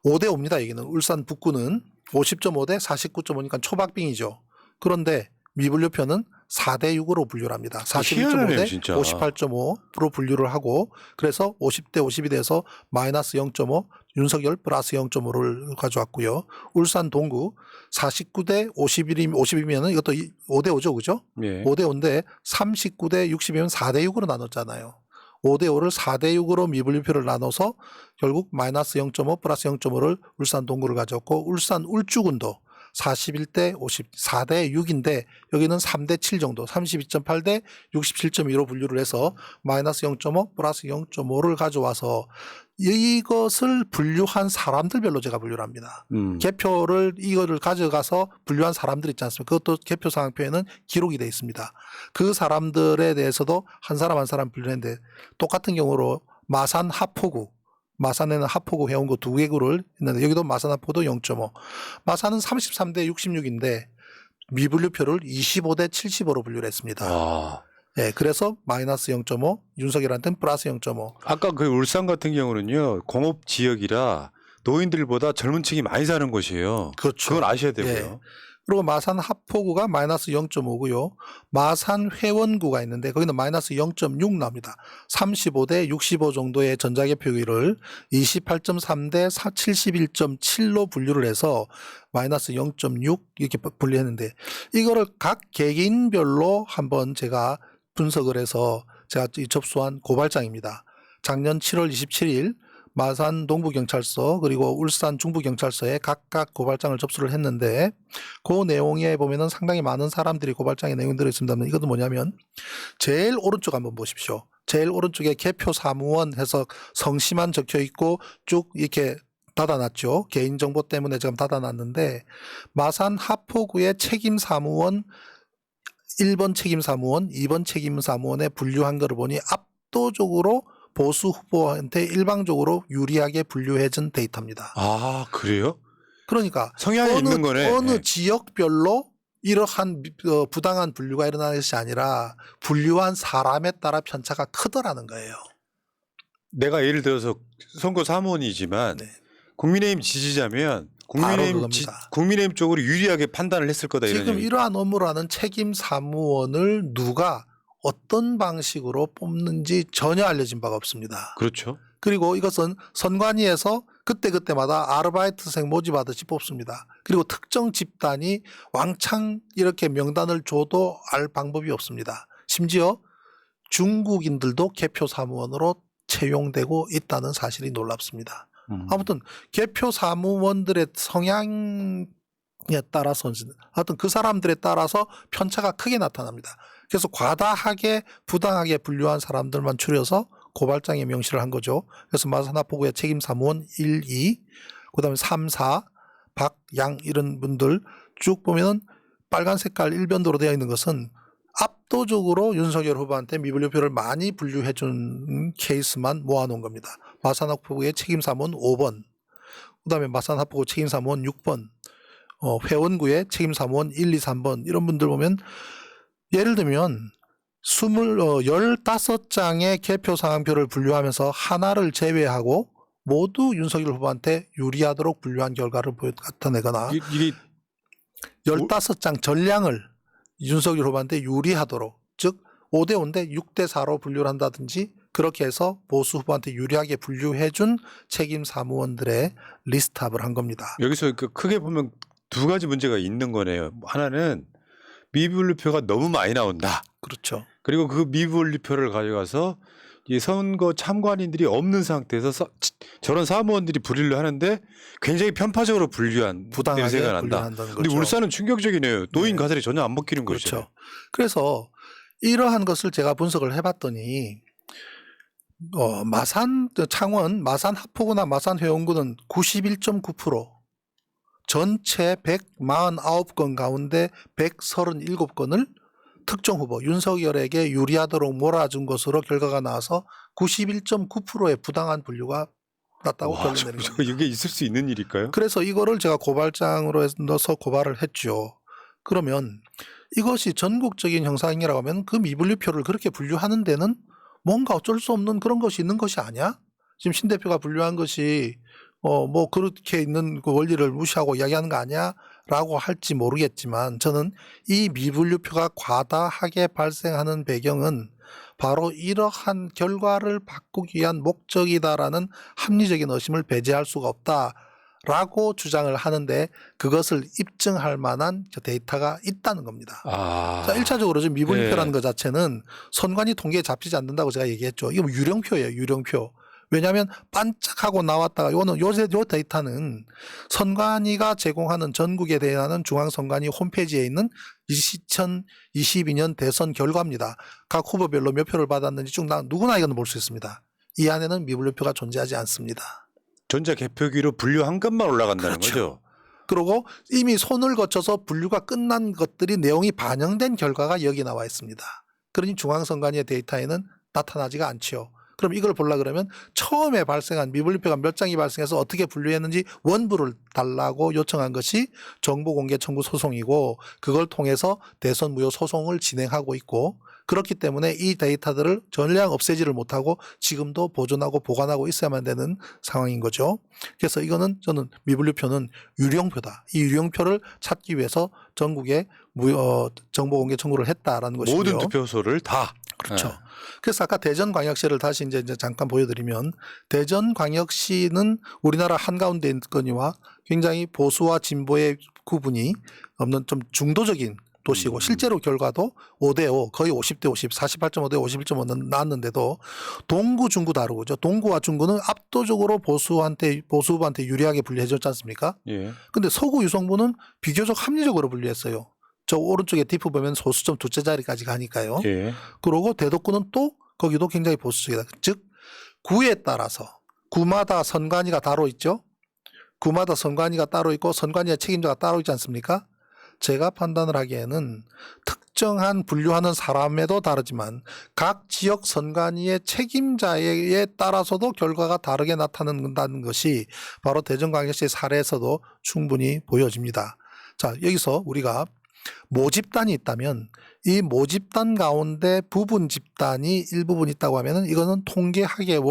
5대 5입니다. 여기는 울산 북구는 50.5대 49.5니까 초박빙이죠. 그런데 미분류표는 4대 6으로 분류를 합니다. 41.5대 58.5로 분류를 하고 그래서 50대 50이 돼서 마이너스 0.5 윤석열 플러스 0.5를 가져왔고요. 울산 동구 49대 50이면 이것도 5대 5죠. 그죠? 예. 5대 5인데 39대 60이면 4대 6으로 나눴잖아요. 5대 5를 4대 6으로 미분류표를 나눠서 결국 마이너스 0.5 플러스 0.5를 울산 동구를 가졌고 울산 울주군도 41대 50, 4대 6인데 여기는 3대 7 정도, 32.8대 67.2로 분류를 해서 마이너스 0.5 플러스 0.5를 가져와서 이것을 분류한 사람들별로 제가 분류를 합니다. 개표를 이거를 가져가서 분류한 사람들 있지 않습니까? 그것도 개표 상황표에는 기록이 되어 있습니다. 그 사람들에 대해서도 한 사람 한 사람 분류했는데 똑같은 경우로 마산 하포구 마산에는 하포구 회원구 2개구를 했는데 여기도 마산 하포구도 0.5. 마산은 33대 66인데 미분류표를 25대 75로 분류를 했습니다. 예, 그래서 마이너스 0.5, 윤석열한테는 플러스 0.5. 아까 그 울산 같은 경우는요 공업 지역이라 노인들보다 젊은 층이 많이 사는 곳이에요. 그렇죠. 그건 아셔야 되고요. 예. 그리고 마산 하포구가 마이너스 0.5고요. 마산 회원구가 있는데 거기는 마이너스 0.6 나옵니다. 35대 65 정도의 전자개표기를 28.3대 71.7로 분류를 해서 마이너스 0.6 이렇게 분류했는데 이거를 각 개개인별로 한번 제가 분석을 해서 제가 접수한 고발장입니다. 작년 7월 27일 마산 동부경찰서 그리고 울산 중부경찰서에 각각 고발장을 접수를 했는데 그 내용에 보면은 상당히 많은 사람들이 고발장에 내용이 들어있습니다만 이것도 뭐냐면 제일 오른쪽 한번 보십시오. 제일 오른쪽에 개표 사무원 해서 성씨만 적혀 있고 쭉 이렇게 닫아놨죠. 개인정보 때문에 지금 닫아놨는데 마산 하포구의 책임사무원 1번 책임사무원, 2번 책임사무원에 분류한 거를 보니 압도적으로 보수 후보한테 일방적으로 유리하게 분류해준 데이터입니다. 아, 그래요? 그러니까 성향이 있는 거네. 어느 지역별로 이러한 부당한 분류가 일어나는 것이 아니라 분류한 사람에 따라 편차가 크더라는 거예요. 내가 예를 들어서 선거 사무원이지만 네. 국민의힘 지지자면 바로 그겁니다. 국민의힘 쪽으로 유리하게 판단을 했을 거다 이런 지금 얘기. 이러한 업무를 하는 책임 사무원을 누가 어떤 방식으로 뽑는지 전혀 알려진 바가 없습니다. 그렇죠. 그리고 이것은 선관위에서 그때그때마다 아르바이트생 모집하듯이 뽑습니다. 그리고 특정 집단이 왕창 이렇게 명단을 줘도 알 방법이 없습니다. 심지어 중국인들도 개표 사무원으로 채용되고 있다는 사실이 놀랍습니다. 아무튼 개표 사무원들의 성향에 따라서 하여튼 그 사람들에 따라서 편차가 크게 나타납니다. 그래서 과다하게 부당하게 분류한 사람들만 추려서 고발장에 명시를 한 거죠. 그래서 마산하포구의 책임 사무원 1, 2, 그다음에 3, 4, 박, 양 이런 분들 쭉 보면은 빨간 색깔 일변도로 되어 있는 것은 압도적으로 윤석열 후보한테 미분류표를 많이 분류해 준 케이스만 모아놓은 겁니다. 마산하포구의 책임 사무원 5번, 그다음에 마산하포구 책임 사무원 6번, 회원구의 책임 사무원 1, 2, 3번 이런 분들 보면 예를 들면 15장의 개표 상황표를 분류하면서 하나를 제외하고 모두 윤석열 후보한테 유리하도록 분류한 결과를 나타내거나 이게 15장 전량을 윤석열 후보한테 유리하도록 즉 5대5인데 6대4로 분류를 한다든지 그렇게 해서 보수 후보한테 유리하게 분류해준 책임 사무원들의 리스트업을 한 겁니다. 여기서 그 크게 보면 두 가지 문제가 있는 거네요. 하나는 미분류표가 너무 많이 나온다. 그렇죠. 그리고 그 미분류표를 가져가서 이 선거 참관인들이 없는 상태에서 저런 사무원들이 분류를 하는데 굉장히 편파적으로 분류한 부당하게 냄새가 난다. 분류한다는 근데 거죠. 울산은 충격적이네요. 노인 가설이 전혀 안 먹히는 거죠. 그렇죠. 그래서 이러한 것을 제가 분석을 해봤더니 마산 창원 마산 하포구나 마산 회원구는 91.9% 전체 149건 가운데 137건을 특정 후보 윤석열에게 유리하도록 몰아준 것으로 결과가 나와서 91.9%의 부당한 분류가 났다고 결론 내는 겁니다. 이게 있을 수 있는 일일까요? 그래서 이거를 제가 고발장으로 넣어서 고발을 했죠. 그러면 이것이 전국적인 현상이라고 하면 그 미분류표를 그렇게 분류하는 데는 뭔가 어쩔 수 없는 그런 것이 있는 것이 아니야? 지금 신 대표가 분류한 것이 뭐 그렇게 있는 그 원리를 무시하고 이야기하는 거 아니야? 라고 할지 모르겠지만 저는 이 미분류표가 과다하게 발생하는 배경은 바로 이러한 결과를 바꾸기 위한 목적이다라는 합리적인 의심을 배제할 수가 없다라고 주장을 하는데 그것을 입증할 만한 데이터가 있다는 겁니다. 자, 1차적으로 지금 미분류표라는 것 자체는 선관위 통계에 잡히지 않는다고 제가 얘기했죠. 이거 뭐 유령표예요, 유령표. 왜냐하면 반짝하고 나왔다가 요거는 요 데이터는 선관위가 제공하는 전국에 대한 중앙선관위 홈페이지에 있는 2022년 대선 결과입니다. 각 후보별로 몇 표를 받았는지 쭉 누구나 이건 볼 수 있습니다. 이 안에는 미분류표가 존재하지 않습니다. 전자개표기로 분류한 것만 올라간다는 그렇죠. 거죠. 그리고 이미 손을 거쳐서 분류가 끝난 것들이 내용이 반영된 결과가 여기 나와 있습니다. 그러니 중앙선관위의 데이터에는 나타나지가 않죠. 그럼 이걸 보려고 그러면 처음에 발생한 미분류표가 몇 장이 발생해서 어떻게 분류했는지 원부를 달라고 요청한 것이 정보공개 청구 소송이고 그걸 통해서 대선 무효 소송을 진행하고 있고 그렇기 때문에 이 데이터들을 전량 없애지를 못하고 지금도 보존하고 보관하고 있어야만 되는 상황인 거죠. 그래서 이거는 저는 미분류표는 유령표다. 이 유령표를 찾기 위해서 전국에 정보공개 청구를 했다라는 것이고요. 모든 투표소를 다. 그렇죠. 그래서 아까 대전광역시를 다시 이제 잠깐 보여드리면 대전광역시는 우리나라 한가운데 있거니와 굉장히 보수와 진보의 구분이 없는 좀 중도적인 도시고 실제로 결과도 5대5 거의 50대 50, 48.5대 51.5는 나왔는데도 동구, 중구 다르고죠. 동구와 중구는 압도적으로 보수 후보한테 유리하게 분류해줬지 않습니까? 예. 근데 서구 유성부는 비교적 합리적으로 분류했어요. 저 오른쪽에 디프 보면 소수점 두째 자리까지 가니까요. 예. 그러고 대덕구는 또 거기도 굉장히 보수적이다. 즉 구에 따라서 구마다 선관위가 따로 있죠. 구마다 선관위가 따로 있고 선관위의 책임자가 따로 있지 않습니까? 제가 판단을 하기에는 특정한 분류하는 사람에도 다르지만 각 지역 선관위의 책임자에 따라서도 결과가 다르게 나타난다는 것이 바로 대전광역시의 사례에서도 충분히 보여집니다. 자, 여기서 우리가 모집단이 있다면 이 모집단 가운데 부분 집단이 일부분 있다고 하면은 이거는 통계학의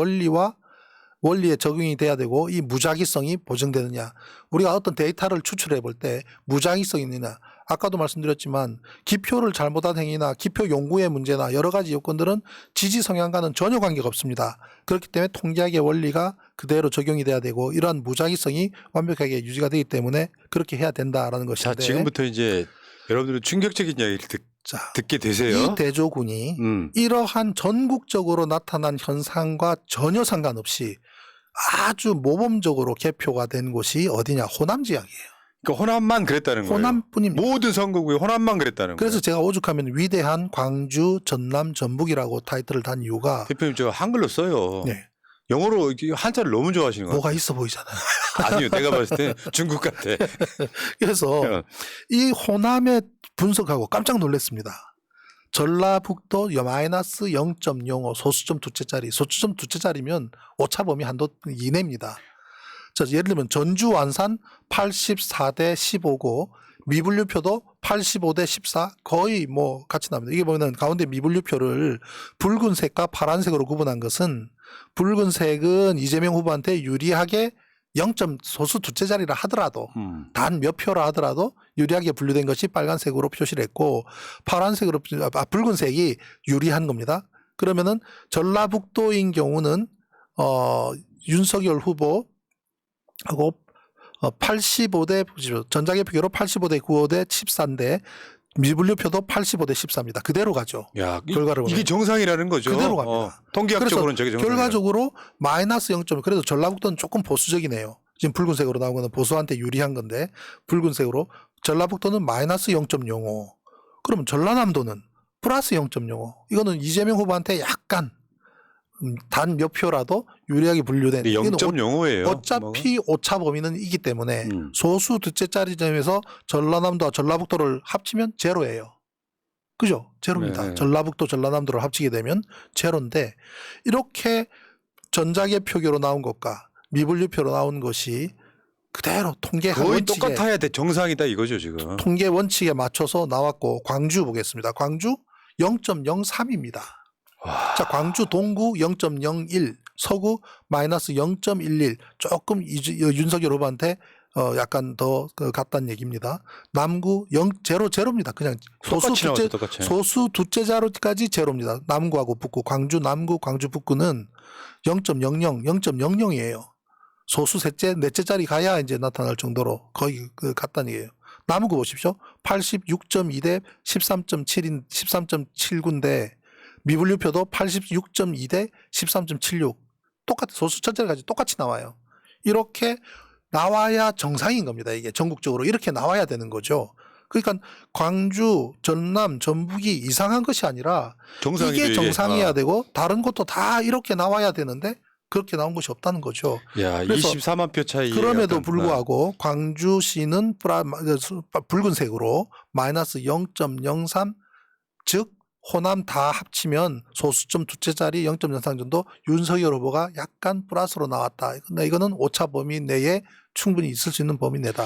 원리에 적용이 돼야 되고 이 무작위성이 보증되느냐. 우리가 어떤 데이터를 추출해 볼 때 무작위성이 있느냐. 아까도 말씀드렸지만 기표를 잘못한 행위나 기표 용구의 문제나 여러 가지 요건들은 지지 성향과는 전혀 관계가 없습니다. 그렇기 때문에 통계학의 원리가 그대로 적용이 돼야 되고 이러한 무작위성이 완벽하게 유지가 되기 때문에 그렇게 해야 된다라는 자, 것인데 지금부터 이제 여러분들은 충격적인 이야기를 듣게 되세요. 이 대조군이 이러한 전국적으로 나타난 현상과 전혀 상관없이 아주 모범적으로 개표가 된 곳이 어디냐? 호남 지역이에요. 그러니까 호남만 그랬다는 거예요. 호남뿐입니다. 모든 선거구에 호남만 그랬다는 그래서 거예요. 제가 오죽하면 위대한 광주, 전남, 전북이라고 타이틀을 단 이유가 대표님 저 한글로 써요. 네, 영어로 이렇게 한자를 너무 좋아하시는 거 뭐가 같아요. 있어 보이잖아요. 아니요, 내가 봤을 때 중국 같아. 그래서 이 호남의 분석하고 깜짝 놀랐습니다. 전라북도 마이너스 0.05 소수점 두째짜리. 소수점 두째짜리면 오차범위 한도 이내입니다. 자, 예를 들면 전주 완산 84대 15고 미분류표도 85대 14 거의 뭐 같이 나옵니다. 이게 보면 가운데 미분류표를 붉은색과 파란색으로 구분한 것은 붉은색은 이재명 후보한테 유리하게 0. 소수 두째 자리라 하더라도 단 몇 표라 하더라도 유리하게 분류된 것이 빨간색으로 표시를 했고 파란색으로 붉은색이 유리한 겁니다. 그러면은 전라북도인 경우는 윤석열 후보하고 85대 전자개표기로 85대 95대 14인데 미분류표도 85대 14입니다. 그대로 가죠. 야, 결과를 이게 보면. 정상이라는 거죠. 그대로 갑니다. 통계학적으로는 저게 정상. 결과적으로 마이너스 0점. 그래도 전라북도는 조금 보수적이네요. 지금 붉은색으로 나온 거는 보수한테 유리한 건데 붉은색으로 전라북도는 마이너스 0.05. 그러면 전라남도는 플러스 0.05. 이거는 이재명 후보한테 약간 단 몇 표라도 유리하게 분류된. 0.05예요. 어차피 오차 범위는 이기 때문에 소수 둘째짜리 점에서 전라남도와 전라북도를 합치면 제로예요. 그죠? 제로입니다. 네. 전라북도, 전라남도를 합치게 되면 제로인데 이렇게 전자개표기로 나온 것과 미분류표로 나온 것이 그대로 통계 거의 원칙에 똑같아야 돼. 정상이다 이거죠 지금. 통계 원칙에 맞춰서 나왔고 광주 보겠습니다. 광주 0.03입니다. 자, 광주 동구 0.01, 서구 마이너스 0.11 조금 윤석열 후보한테 약간 더 같다는 얘기입니다. 남구 0.00입니다. 그냥 똑같이 나왔죠, 똑같이. 소수 두째 자로까지 제로입니다. 남구하고 북구, 광주 남구, 광주 북구는 0.00, 0.00이에요. 소수 셋째, 넷째짜리 가야 이제 나타날 정도로 거의 같다는 얘기예요. 남구 보십시오. 86.2대 13.7인 13.79인데 미분류표도 86.2대 13.76 똑같은 소수 첫째까지 똑같이 나와요. 이렇게 나와야 정상인 겁니다. 이게 전국적으로 이렇게 나와야 되는 거죠. 그러니까 광주, 전남, 전북이 이상한 것이 아니라 정상이죠, 이게 이게. 정상이어야 되고 다른 것도 다 이렇게 나와야 되는데 그렇게 나온 것이 없다는 거죠. 야, 그래서 24만 표 차이. 그럼에도 불구하고 광주시는 붉은색으로 마이너스 0.03 즉 호남 다 합치면 소수점 두째 자리 0.03 정도 윤석열 후보가 약간 플러스로 나왔다. 근데 이거는 오차 범위 내에 충분히 있을 수 있는 범위 내다.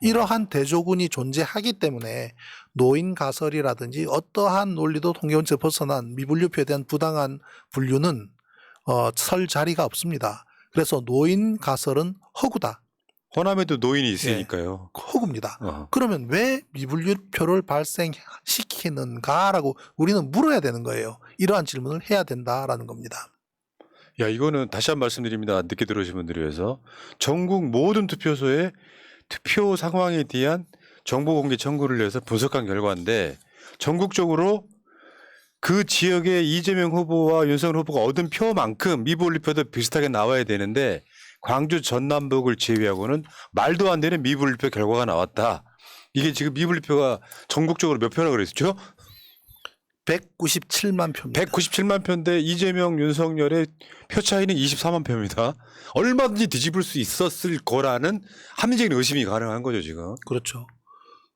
이러한 대조군이 존재하기 때문에 노인 가설이라든지 어떠한 논리도 통계원칙에 벗어난 미분류표에 대한 부당한 분류는 설 자리가 없습니다. 그래서 노인 가설은 허구다. 호남에도 노인이 있으니까요. 허구입니다. 그러면 왜 미분류표를 발생시키는가라고 우리는 물어야 되는 거예요. 이러한 질문을 해야 된다라는 겁니다. 야, 이거는 다시 한 번 말씀드립니다. 늦게 들어오신 분들을 위해서 전국 모든 투표소에 투표 상황에 대한 정보 공개 청구를 해서 분석한 결과인데 전국적으로 그 지역의 이재명 후보와 윤석열 후보가 얻은 표만큼 미분류표도 비슷하게 나와야 되는데 광주 전남북을 제외하고는 말도 안 되는 미분류표 결과가 나왔다. 이게 지금 미분류표가 전국적으로 몇 표나 그랬죠? 197만 표입니다. 197만 표인데 이재명 윤석열의 표 차이는 24만 표입니다. 얼마든지 뒤집을 수 있었을 거라는 합리적인 의심이 가능한 거죠 지금. 그렇죠.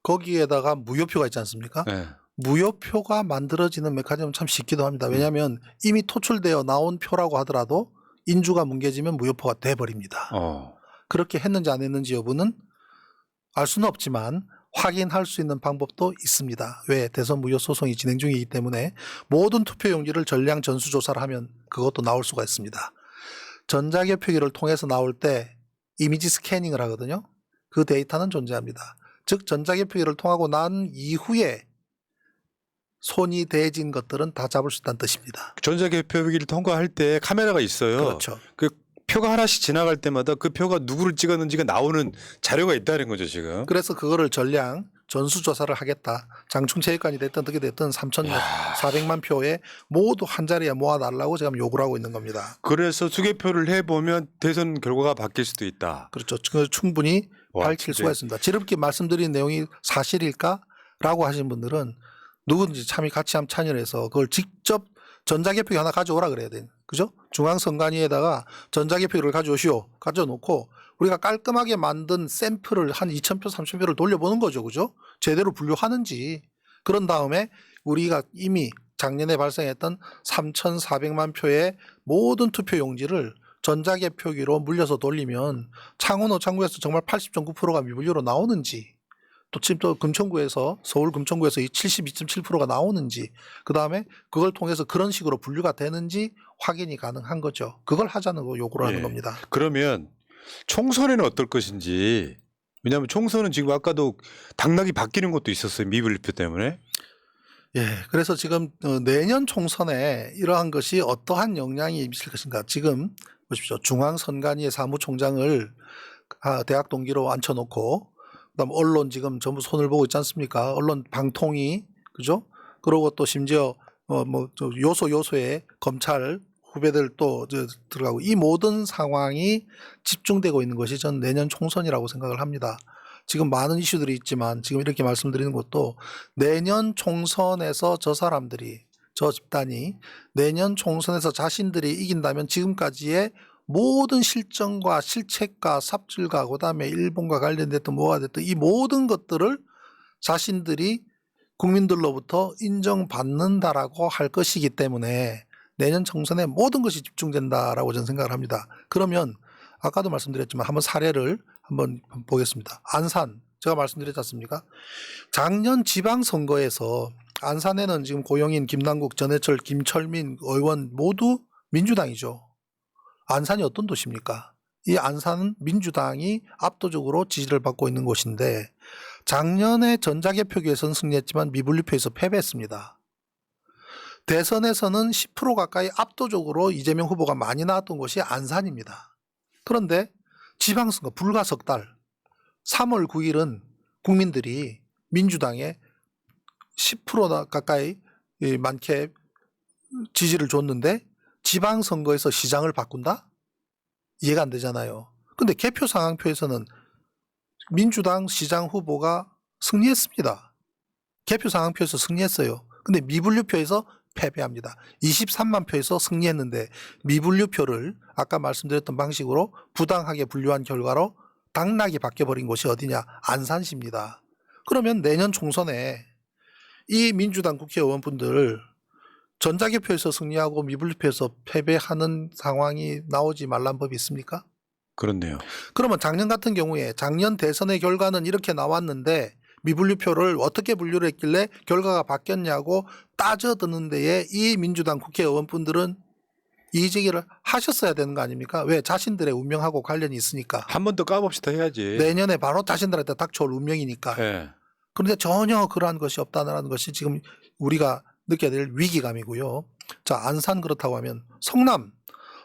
거기에다가 무효표가 있지 않습니까? 네. 무효표가 만들어지는 메커니즘은 참 쉽기도 합니다. 왜냐하면 이미 토출되어 나온 표라고 하더라도 인주가 뭉개지면 무효표가 돼버립니다. 그렇게 했는지 안 했는지 여부는 알 수는 없지만 확인할 수 있는 방법도 있습니다. 왜? 대선 무효 소송이 진행 중이기 때문에 모든 투표용지를 전량 전수조사를 하면 그것도 나올 수가 있습니다. 전자개표기를 통해서 나올 때 이미지 스캐닝을 하거든요. 그 데이터는 존재합니다. 즉 전자개표기를 통하고 난 이후에 손이 대진 것들은 다 잡을 수 있다는 뜻입니다. 전자개표기를 통과할 때 카메라가 있어요. 그렇죠. 그 표가 하나씩 지나갈 때마다 그 표가 누구를 찍었는지가 나오는 자료가 있다는 거죠 지금. 그래서 그거를 전량 전수조사를 하겠다. 장충체육관이 됐든 어떻게 됐든 3,400만 표에 모두 한 자리에 모아달라고 지금 요구를 하고 있는 겁니다. 그래서 수개표를 해보면 대선 결과가 바뀔 수도 있다. 그렇죠. 그 충분히 와, 밝힐 진짜. 수가 있습니다. 지름길 말씀드린 내용이 사실일까라고 하신 분들은 누구든지 같이 한번 참여해서 그걸 직접 전자개표 하나 가져오라 그래야 돼요. 그죠? 중앙선관위에다가 전자개표를 가져오시오. 가져놓고 우리가 깔끔하게 만든 샘플을 한 2,000표, 3,000표를 돌려보는 거죠. 그죠? 제대로 분류하는지. 그런 다음에 우리가 이미 작년에 발생했던 3,400만 표의 모든 투표 용지를 전자개표기로 물려서 돌리면 창원 오창구에서 정말 80.9%가 미분류로 나오는지, 또 지금 또 금천구에서 서울 금천구에서 이 72.7%가 나오는지, 그 다음에 그걸 통해서 그런 식으로 분류가 되는지 확인이 가능한 거죠. 그걸 하자는 거 요구를 하는 예. 겁니다. 그러면 총선에는 어떨 것인지. 왜냐하면 총선은 지금 아까도 당락이 바뀌는 것도 있었어요. 미분류표 때문에. 예, 그래서 지금 내년 총선에 이러한 것이 어떠한 영향이 미칠 것인가. 지금 보십시오. 중앙선관위의 사무총장을 대학 동기로 앉혀놓고, 그다음 언론 지금 전부 손을 보고 있지 않습니까? 언론 방통위, 그죠? 그리고 또 심지어 요소에 검찰 후배들 또 들어가고, 이 모든 상황이 집중되고 있는 것이 전 내년 총선이라고 생각을 합니다. 지금 많은 이슈들이 있지만 지금 이렇게 말씀드리는 것도 내년 총선에서 저 사람들이, 저 집단이 내년 총선에서 자신들이 이긴다면 지금까지의 모든 실정과 실책과 삽질과 그다음에 일본과 관련됐든 뭐가 됐든 이 모든 것들을 자신들이 국민들로부터 인정받는다라고 할 것이기 때문에 내년 총선에 모든 것이 집중된다라고 저는 생각을 합니다. 그러면 아까도 말씀드렸지만 한번 사례를 한번 보겠습니다. 안산, 제가 말씀드렸지 않습니까? 작년 지방선거에서 안산에는 지금 고영인, 김남국, 전해철, 김철민 의원 모두 민주당이죠. 안산이 어떤 도시입니까? 이 안산은 민주당이 압도적으로 지지를 받고 있는 곳인데 작년에 전자개표기에서는 승리했지만 미분류표에서 패배했습니다. 대선에서는 10% 가까이 압도적으로 이재명 후보가 많이 나왔던 곳이 안산입니다. 그런데 지방선거 불과 석 달, 3월 9일은 국민들이 민주당에 10% 가까이 많게 지지를 줬는데 지방선거에서 시장을 바꾼다? 이해가 안 되잖아요. 근데 개표 상황표에서는 민주당 시장 후보가 승리했습니다. 개표 상황표에서 승리했어요. 근데 미분류표에서 패배합니다. 23만 표에서 승리했는데 미분류표를 아까 말씀드렸던 방식으로 부당하게 분류한 결과로 당락이 바뀌어버린 곳이 어디냐? 안산시입니다. 그러면 내년 총선에 이 민주당 국회의원분들 전자개표에서 승리하고 미분류표에서 패배하는 상황이 나오지 말란 법이 있습니까? 그렇네요. 그러면 작년 같은 경우에 작년 대선의 결과는 이렇게 나왔는데 미분류표를 어떻게 분류를 했길래 결과가 바뀌었냐고 따져드는 데에 이 민주당 국회의원분들은 이의제기를 하셨어야 되는 거 아닙니까? 왜? 자신들의 운명하고 관련이 있으니까. 한 번 더 까봅시다 해야지. 내년에 바로 자신들한테 닥쳐올 운명이니까. 예. 그런데 전혀 그러한 것이 없다는 것이 지금 우리가 느껴야 될 위기감이고요. 자, 안산 그렇다고 하면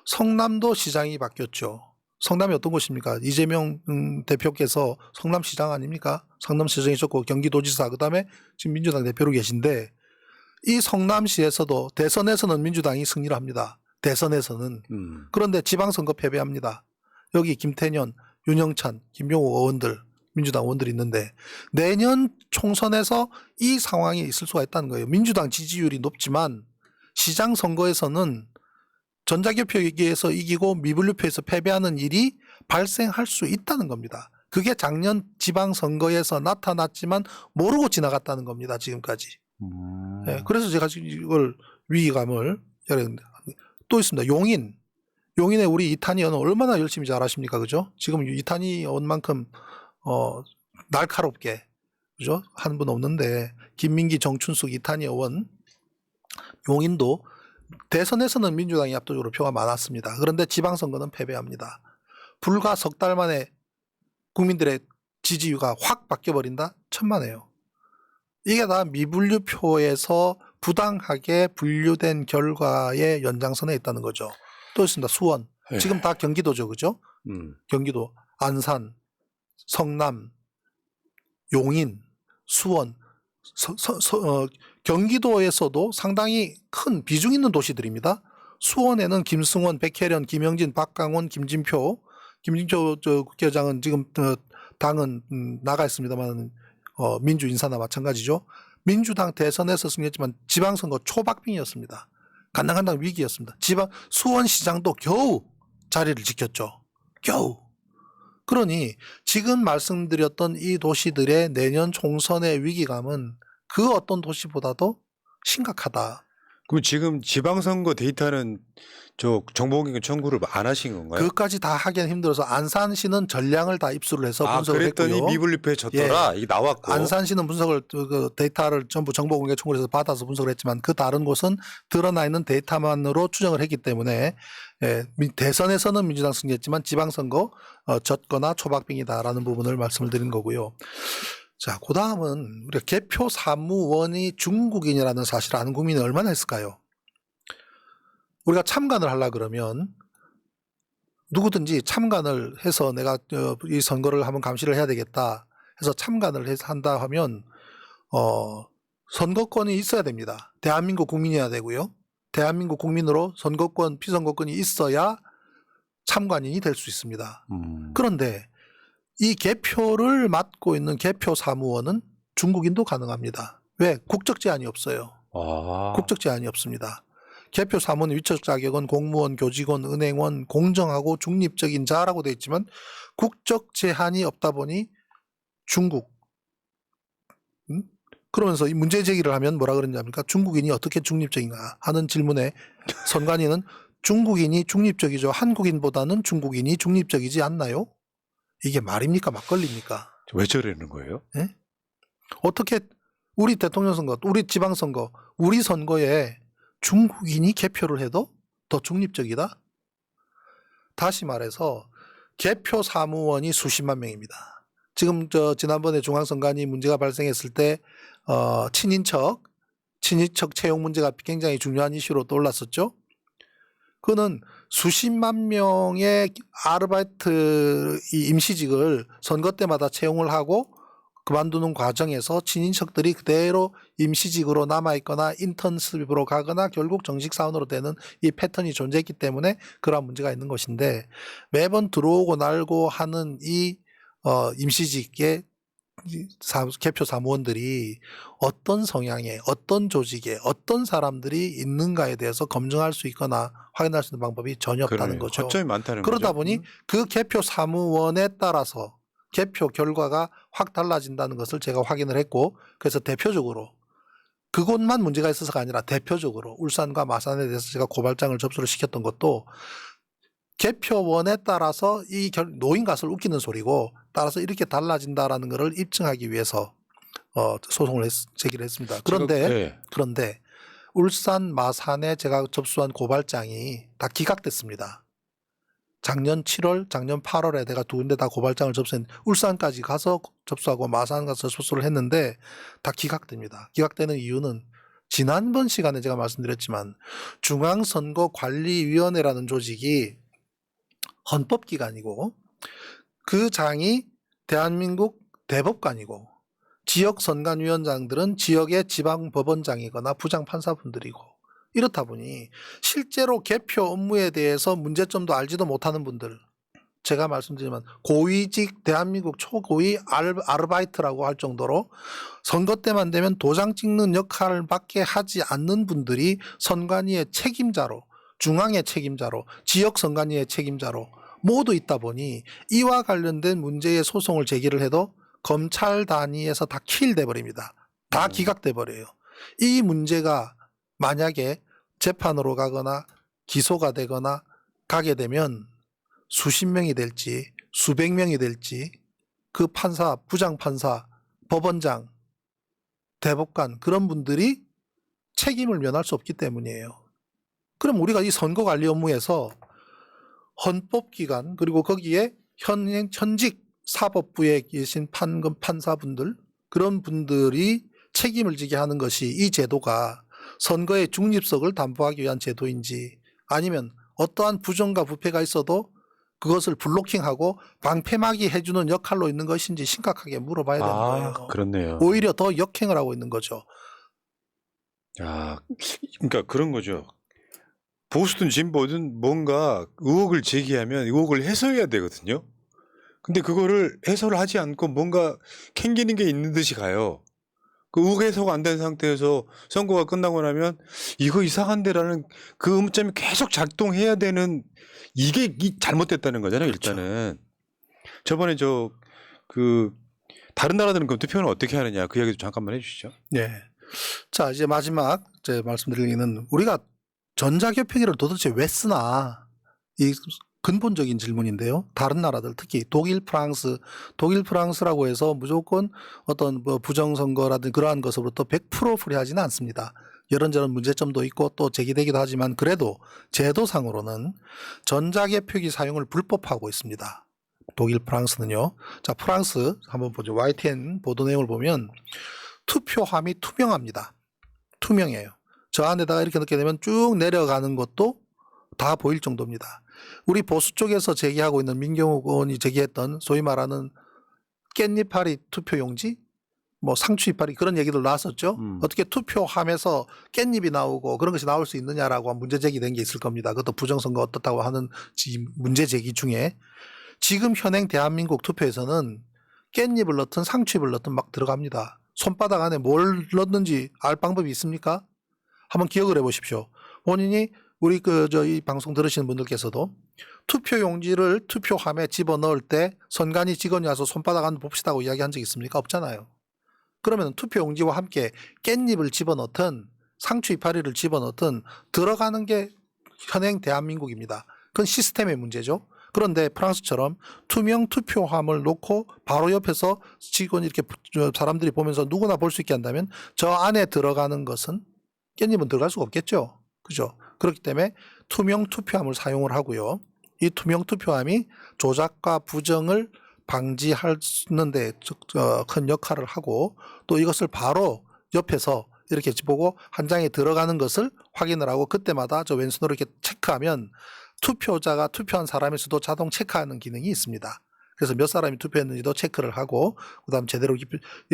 성남도 시장이 바뀌었죠. 성남이 어떤 곳입니까? 이재명 대표께서 성남시장 아닙니까? 성남시장이셨고 경기도지사, 그다음에 지금 민주당 대표로 계신데 이 성남시에서도 대선에서는 민주당이 승리를 합니다. 대선에서는. 그런데 지방선거 패배합니다. 여기 김태년, 윤영찬, 김용호 의원들, 민주당 의원들이 있는데 내년 총선에서 이 상황이 있을 수가 있다는 거예요. 민주당 지지율이 높지만 시장 선거에서는 전자개표기에서 이기고 미분류표에서 패배하는 일이 발생할 수 있다는 겁니다. 그게 작년 지방선거에서 나타났지만 모르고 지나갔다는 겁니다. 지금까지. 네, 그래서 제가 지금 이걸 위기감을 또 있습니다. 용인에 우리 이탄희 의원 얼마나 열심히 잘하십니까? 그죠? 지금 이탄희 의원만큼 날카롭게 그죠? 한 분 없는데 김민기, 정춘숙, 이탄희 의원 용인도 대선에서는 민주당이 압도적으로 표가 많았습니다. 그런데 지방선거는 패배합니다. 불과 석 달 만에 국민들의 지지율가 확 바뀌어버린다? 천만에요. 이게 다 미분류표에서 부당하게 분류된 결과의 연장선에 있다는 거죠. 또 있습니다. 수원. 지금 다 경기도죠. 그죠? 경기도, 안산, 성남, 용인, 수원, 경기도에서도 상당히 큰 비중 있는 도시들입니다. 수원에는 김승원, 백혜련, 김영진, 박강원, 김진표 저 국회의장은 지금 당은 나가 있습니다만 민주 인사나 마찬가지죠. 민주당 대선에서 승리했지만 지방선거 초박빙이었습니다. 간당간당 위기였습니다. 수원시장도 겨우 자리를 지켰죠. 겨우. 그러니 지금 말씀드렸던 이 도시들의 내년 총선의 위기감은 그 어떤 도시보다도 심각하다. 그럼 지금 지방선거 데이터는 저 정보공개 청구를 안 하신 건가요? 그것까지 다 하기는 힘들어서 안산시는 전량을 다 입수를 해서 분석을 그랬더니 했고요. 미분리표에 졌더라. 이게 나왔고. 안산시는 분석을 그 데이터를 전부 정보공개 청구를 해서 받아서 분석을 했지만 그 다른 곳은 드러나 있는 데이터만으로 추정을 했기 때문에 대선에서는 민주당 승리했지만 지방선거 졌거나 초박빙이다라는 부분을 말씀을 드린 거고요. 자, 그 다음은 우리가 개표 사무원이 중국인이라는 사실을 아는 국민이 얼마나 있을까요? 우리가 참관을 하려 그러면 누구든지 참관을 해서 내가 이 선거를 한번 감시를 해야 되겠다 해서 참관을 한다 하면 선거권이 있어야 됩니다. 대한민국 국민이어야 되고요. 대한민국 국민으로 선거권, 피선거권이 있어야 참관인이 될 수 있습니다. 그런데 이 개표를 맡고 있는 개표 사무원은 중국인도 가능합니다. 왜? 국적 제한이 없어요. 국적 제한이 없습니다. 개표 사무원의 위촉 자격은 공무원, 교직원, 은행원, 공정하고 중립적인 자라고 되어 있지만 국적 제한이 없다 보니 중국. 그러면서 이 문제 제기를 하면 뭐라 그러냐니까 중국인이 어떻게 중립적인가 하는 질문에 선관위는 중국인이 중립적이죠. 한국인보다는 중국인이 중립적이지 않나요? 이게 말입니까? 막걸리입니까? 왜 저러는 거예요? 네? 어떻게 우리 대통령 선거, 우리 지방선거, 우리 선거에 중국인이 개표를 해도 더 중립적이다? 다시 말해서 개표 사무원이 수십만 명입니다. 지금 지난번에 중앙선관위 문제가 발생했을 때 친인척 채용 문제가 굉장히 중요한 이슈로 떠올랐었죠. 그거는 수십만 명의 아르바이트 임시직을 선거 때마다 채용을 하고 그만두는 과정에서 친인척들이 그대로 임시직으로 남아있거나 인턴십으로 가거나 결국 정식 사원으로 되는 이 패턴이 존재했기 때문에 그러한 문제가 있는 것인데 매번 들어오고 날고 하는 이 임시직의 개표 사무원들이 어떤 성향에 어떤 조직에 어떤 사람들이 있는가에 대해서 검증할 수 있거나 확인할 수 있는 방법이 전혀 없다는 거죠. 허점이 많다는 그러다 거죠. 보니 그 개표 사무원에 따라서 개표 결과가 확 달라진다는 것을 제가 확인을 했고 그래서 대표적으로 그곳만 문제가 있어서가 아니라 대표적으로 울산과 마산에 대해서 제가 고발장을 접수를 시켰던 것도 개표원에 따라서 이 노인가설 웃기는 소리고 따라서 이렇게 달라진다라는 것을 입증하기 위해서 소송을 제기를 했습니다. 그런데 울산 마산에 제가 접수한 고발장이 다 기각됐습니다. 작년 7월, 작년 8월에 내가 두 군데 다 고발장을 접수했는데 울산까지 가서 접수하고 마산 가서 접수를 했는데 다 기각됩니다. 기각되는 이유는 지난번 시간에 제가 말씀드렸지만 중앙선거관리위원회라는 조직이 헌법기관이고 그 장이 대한민국 대법관이고 지역선관위원장들은 지역의 지방법원장이거나 부장판사분들이고 이렇다 보니 실제로 개표 업무에 대해서 문제점도 알지도 못하는 분들 제가 말씀드리면 고위직 대한민국 초고위 아르바이트라고 할 정도로 선거 때만 되면 도장 찍는 역할을 밖에 하지 않는 분들이 선관위의 책임자로 중앙의 책임자로 지역 선관위의 책임자로 모두 있다 보니 이와 관련된 문제의 소송을 제기를 해도 검찰 단위에서 다 킬돼 버립니다. 다 기각돼 버려요. 이 문제가 만약에 재판으로 가거나 기소가 되거나 가게 되면 수십 명이 될지 수백 명이 될지 그 판사, 부장판사, 법원장, 대법관 그런 분들이 책임을 면할 수 없기 때문이에요. 그럼 우리가 이 선거관리 업무에서 헌법기관 그리고 거기에 현직 사법부에 계신 판사분들 그런 분들이 책임을 지게 하는 것이 이 제도가 선거의 중립성을 담보하기 위한 제도인지 아니면 어떠한 부정과 부패가 있어도 그것을 블로킹하고 방패막이 해주는 역할로 있는 것인지 심각하게 물어봐야 되는 거예요. 그렇네요. 오히려 더 역행을 하고 있는 거죠. 그러니까 그런 거죠. 보수든 진보든 뭔가 의혹을 제기하면 의혹을 해소해야 되거든요. 근데 그거를 해소를 하지 않고 뭔가 캥기는 게 있는 듯이 가요. 그 의혹 해소가 안 된 상태에서 선거가 끝나고 나면 이거 이상한데라는 그 음점이 계속 작동해야 되는 이게 잘못됐다는 거잖아요. 일단은 저번에 그 다른 나라들은 그럼 투표는 어떻게 하느냐 그 이야기도 잠깐만 해주시죠. 네. 자, 이제 마지막 제 말씀드리기는 우리가 전자개표기를 도대체 왜 쓰나 이 근본적인 질문인데요. 다른 나라들 특히 독일, 프랑스라고 해서 무조건 어떤 뭐 부정선거라든지 그러한 것으로부터 100% 프리하지는 않습니다. 이런저런 문제점도 있고 또 제기되기도 하지만 그래도 제도상으로는 전자개표기 사용을 불법화하고 있습니다. 독일, 프랑스는요. 자, 프랑스 한번 보죠. YTN 보도 내용을 보면 투표함이 투명합니다. 투명해요. 저 안에다가 이렇게 넣게 되면 쭉 내려가는 것도 다 보일 정도입니다. 우리 보수 쪽에서 제기하고 있는 민경욱 의원이 제기했던 소위 말하는 깻잎파리 투표용지, 뭐 상추이파리 그런 얘기들 나왔었죠. 어떻게 투표함에서 깻잎이 나오고 그런 것이 나올 수 있느냐라고 문제 제기된 게 있을 겁니다. 그것도 부정선거 어떻다고 하는 문제 제기 중에 지금 현행 대한민국 투표에서는 깻잎을 넣든 상추잎을 넣든 막 들어갑니다. 손바닥 안에 뭘 넣는지 알 방법이 있습니까? 한번 기억을 해보십시오. 본인이 우리 이 방송 들으시는 분들께서도 투표용지를 투표함에 집어넣을 때 선관위 직원이 와서 손바닥 한번 봅시다고 이야기한 적 있습니까? 없잖아요. 그러면 투표용지와 함께 깻잎을 집어넣든 상추 이파리를 집어넣든 들어가는 게 현행 대한민국입니다. 그건 시스템의 문제죠. 그런데 프랑스처럼 투명 투표함을 놓고 바로 옆에서 직원이 이렇게 사람들이 보면서 누구나 볼 수 있게 한다면 저 안에 들어가는 것은 깻잎은 들어갈 수가 없겠죠. 그죠? 그렇기 때문에 투명 투표함을 사용을 하고요. 이 투명 투표함이 조작과 부정을 방지하는데 큰 역할을 하고 또 이것을 바로 옆에서 이렇게 보고 한 장에 들어가는 것을 확인을 하고 그때마다 저 왼손으로 이렇게 체크하면 투표자가 투표한 사람일 수도 자동 체크하는 기능이 있습니다. 그래서 몇 사람이 투표했는지도 체크를 하고 그다음 제대로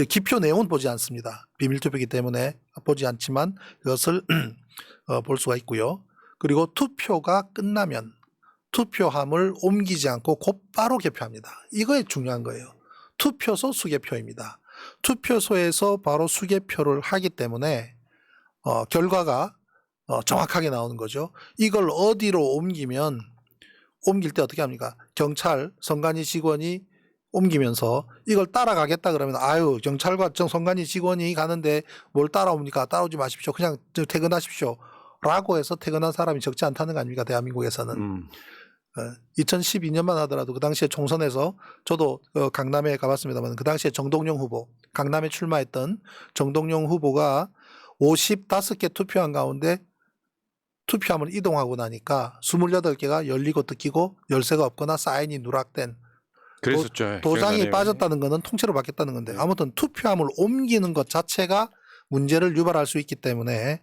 기표 내용은 보지 않습니다. 비밀 투표이기 때문에 보지 않지만 이것을 볼 수가 있고요. 그리고 투표가 끝나면 투표함을 옮기지 않고 곧바로 개표합니다. 이거에 중요한 거예요. 투표소 수개표입니다. 투표소에서 바로 수개표를 하기 때문에 결과가 정확하게 나오는 거죠. 이걸 어디로 옮길 때 어떻게 합니까? 경찰, 선관위 직원이 옮기면서 이걸 따라가겠다 그러면 아유 경찰과 선관위 직원이 가는데 뭘 따라옵니까? 따라오지 마십시오. 그냥 퇴근하십시오. 라고 해서 퇴근한 사람이 적지 않다는 거 아닙니까? 대한민국에서는. 2012년만 하더라도 그 당시에 총선에서 저도 강남에 가봤습니다만 그 당시에 정동영 후보, 강남에 출마했던 정동영 후보가 55개 투표한 가운데 투표함을 이동하고 나니까 28개가 열리고 뜯기고 열쇠가 없거나 사인이 누락된 그랬었죠. 도장이 기억나네요. 빠졌다는 것은 통째로 바뀌었다는 건데 아무튼 투표함을 옮기는 것 자체가 문제를 유발할 수 있기 때문에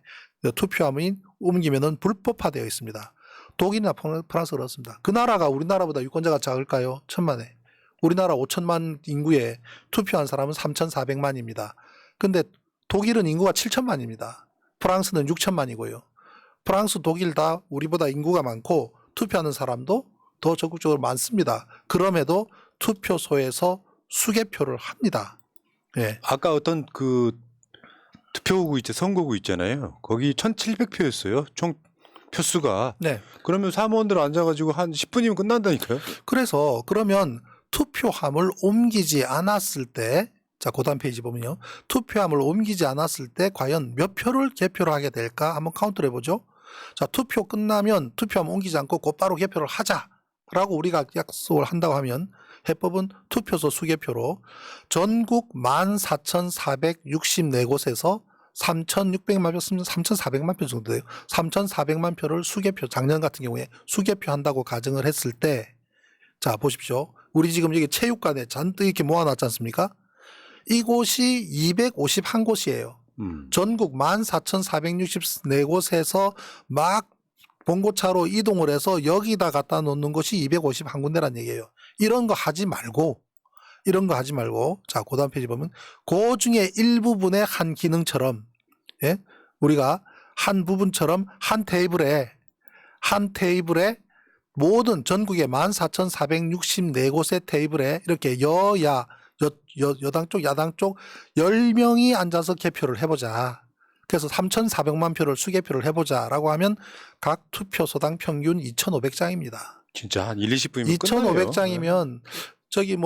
투표함이 옮기면은 불법화되어 있습니다. 독일이나 프랑스 그렇습니다. 그 나라가 우리나라보다 유권자가 작을까요? 1,000만에. 우리나라 5천만 인구에 투표한 사람은 3,400만입니다. 근데 독일은 인구가 7천만입니다. 프랑스는 6천만이고요. 프랑스, 독일 다 우리보다 인구가 많고 투표하는 사람도 더 적극적으로 많습니다. 그럼에도 투표소에서 수개표를 합니다. 예. 아까 어떤 그 투표구 선거구 있잖아요. 거기 1,700표였어요. 총 표수가. 네. 그러면 사무원들 앉아가지고 한 10분이면 끝난다니까요. 그래서 그러면 투표함을 옮기지 않았을 때, 자, 그 다음 페이지 보면요. 투표함을 옮기지 않았을 때 과연 몇 표를 개표를 하게 될까? 한번 카운트를 해보죠. 자, 투표 끝나면 투표함 옮기지 않고 곧바로 개표를 하자라고 우리가 약속을 한다고 하면 해법은 투표소 수개표로 전국 14,464곳에서 3,600만 표, 3,400만 표 정도 돼요. 3,400만 표를 수개표, 작년 같은 경우에 수개표 한다고 가정을 했을 때, 자, 보십시오. 우리 지금 여기 체육관에 잔뜩 이렇게 모아놨지 않습니까? 이곳이 251곳이에요. 전국 14,464곳에서 막 봉고차로 이동을 해서 여기다 갖다 놓는 것이 251군데란 얘기예요. 이런 거 하지 말고 자, 그 다음 페이지 보면 그 중에 일부분의 한 기능처럼 예? 우리가 한 부분처럼 한 테이블에 모든 전국의 14,464곳의 테이블에 이렇게 여당 쪽 야당 쪽 10명이 앉아서 개표를 해보자. 그래서 3,400만 표를 수개표를 해보자라고 하면 각 투표소당 평균 2,500장입니다. 진짜 한 20분이면 끝나요. 2,500장이면 저기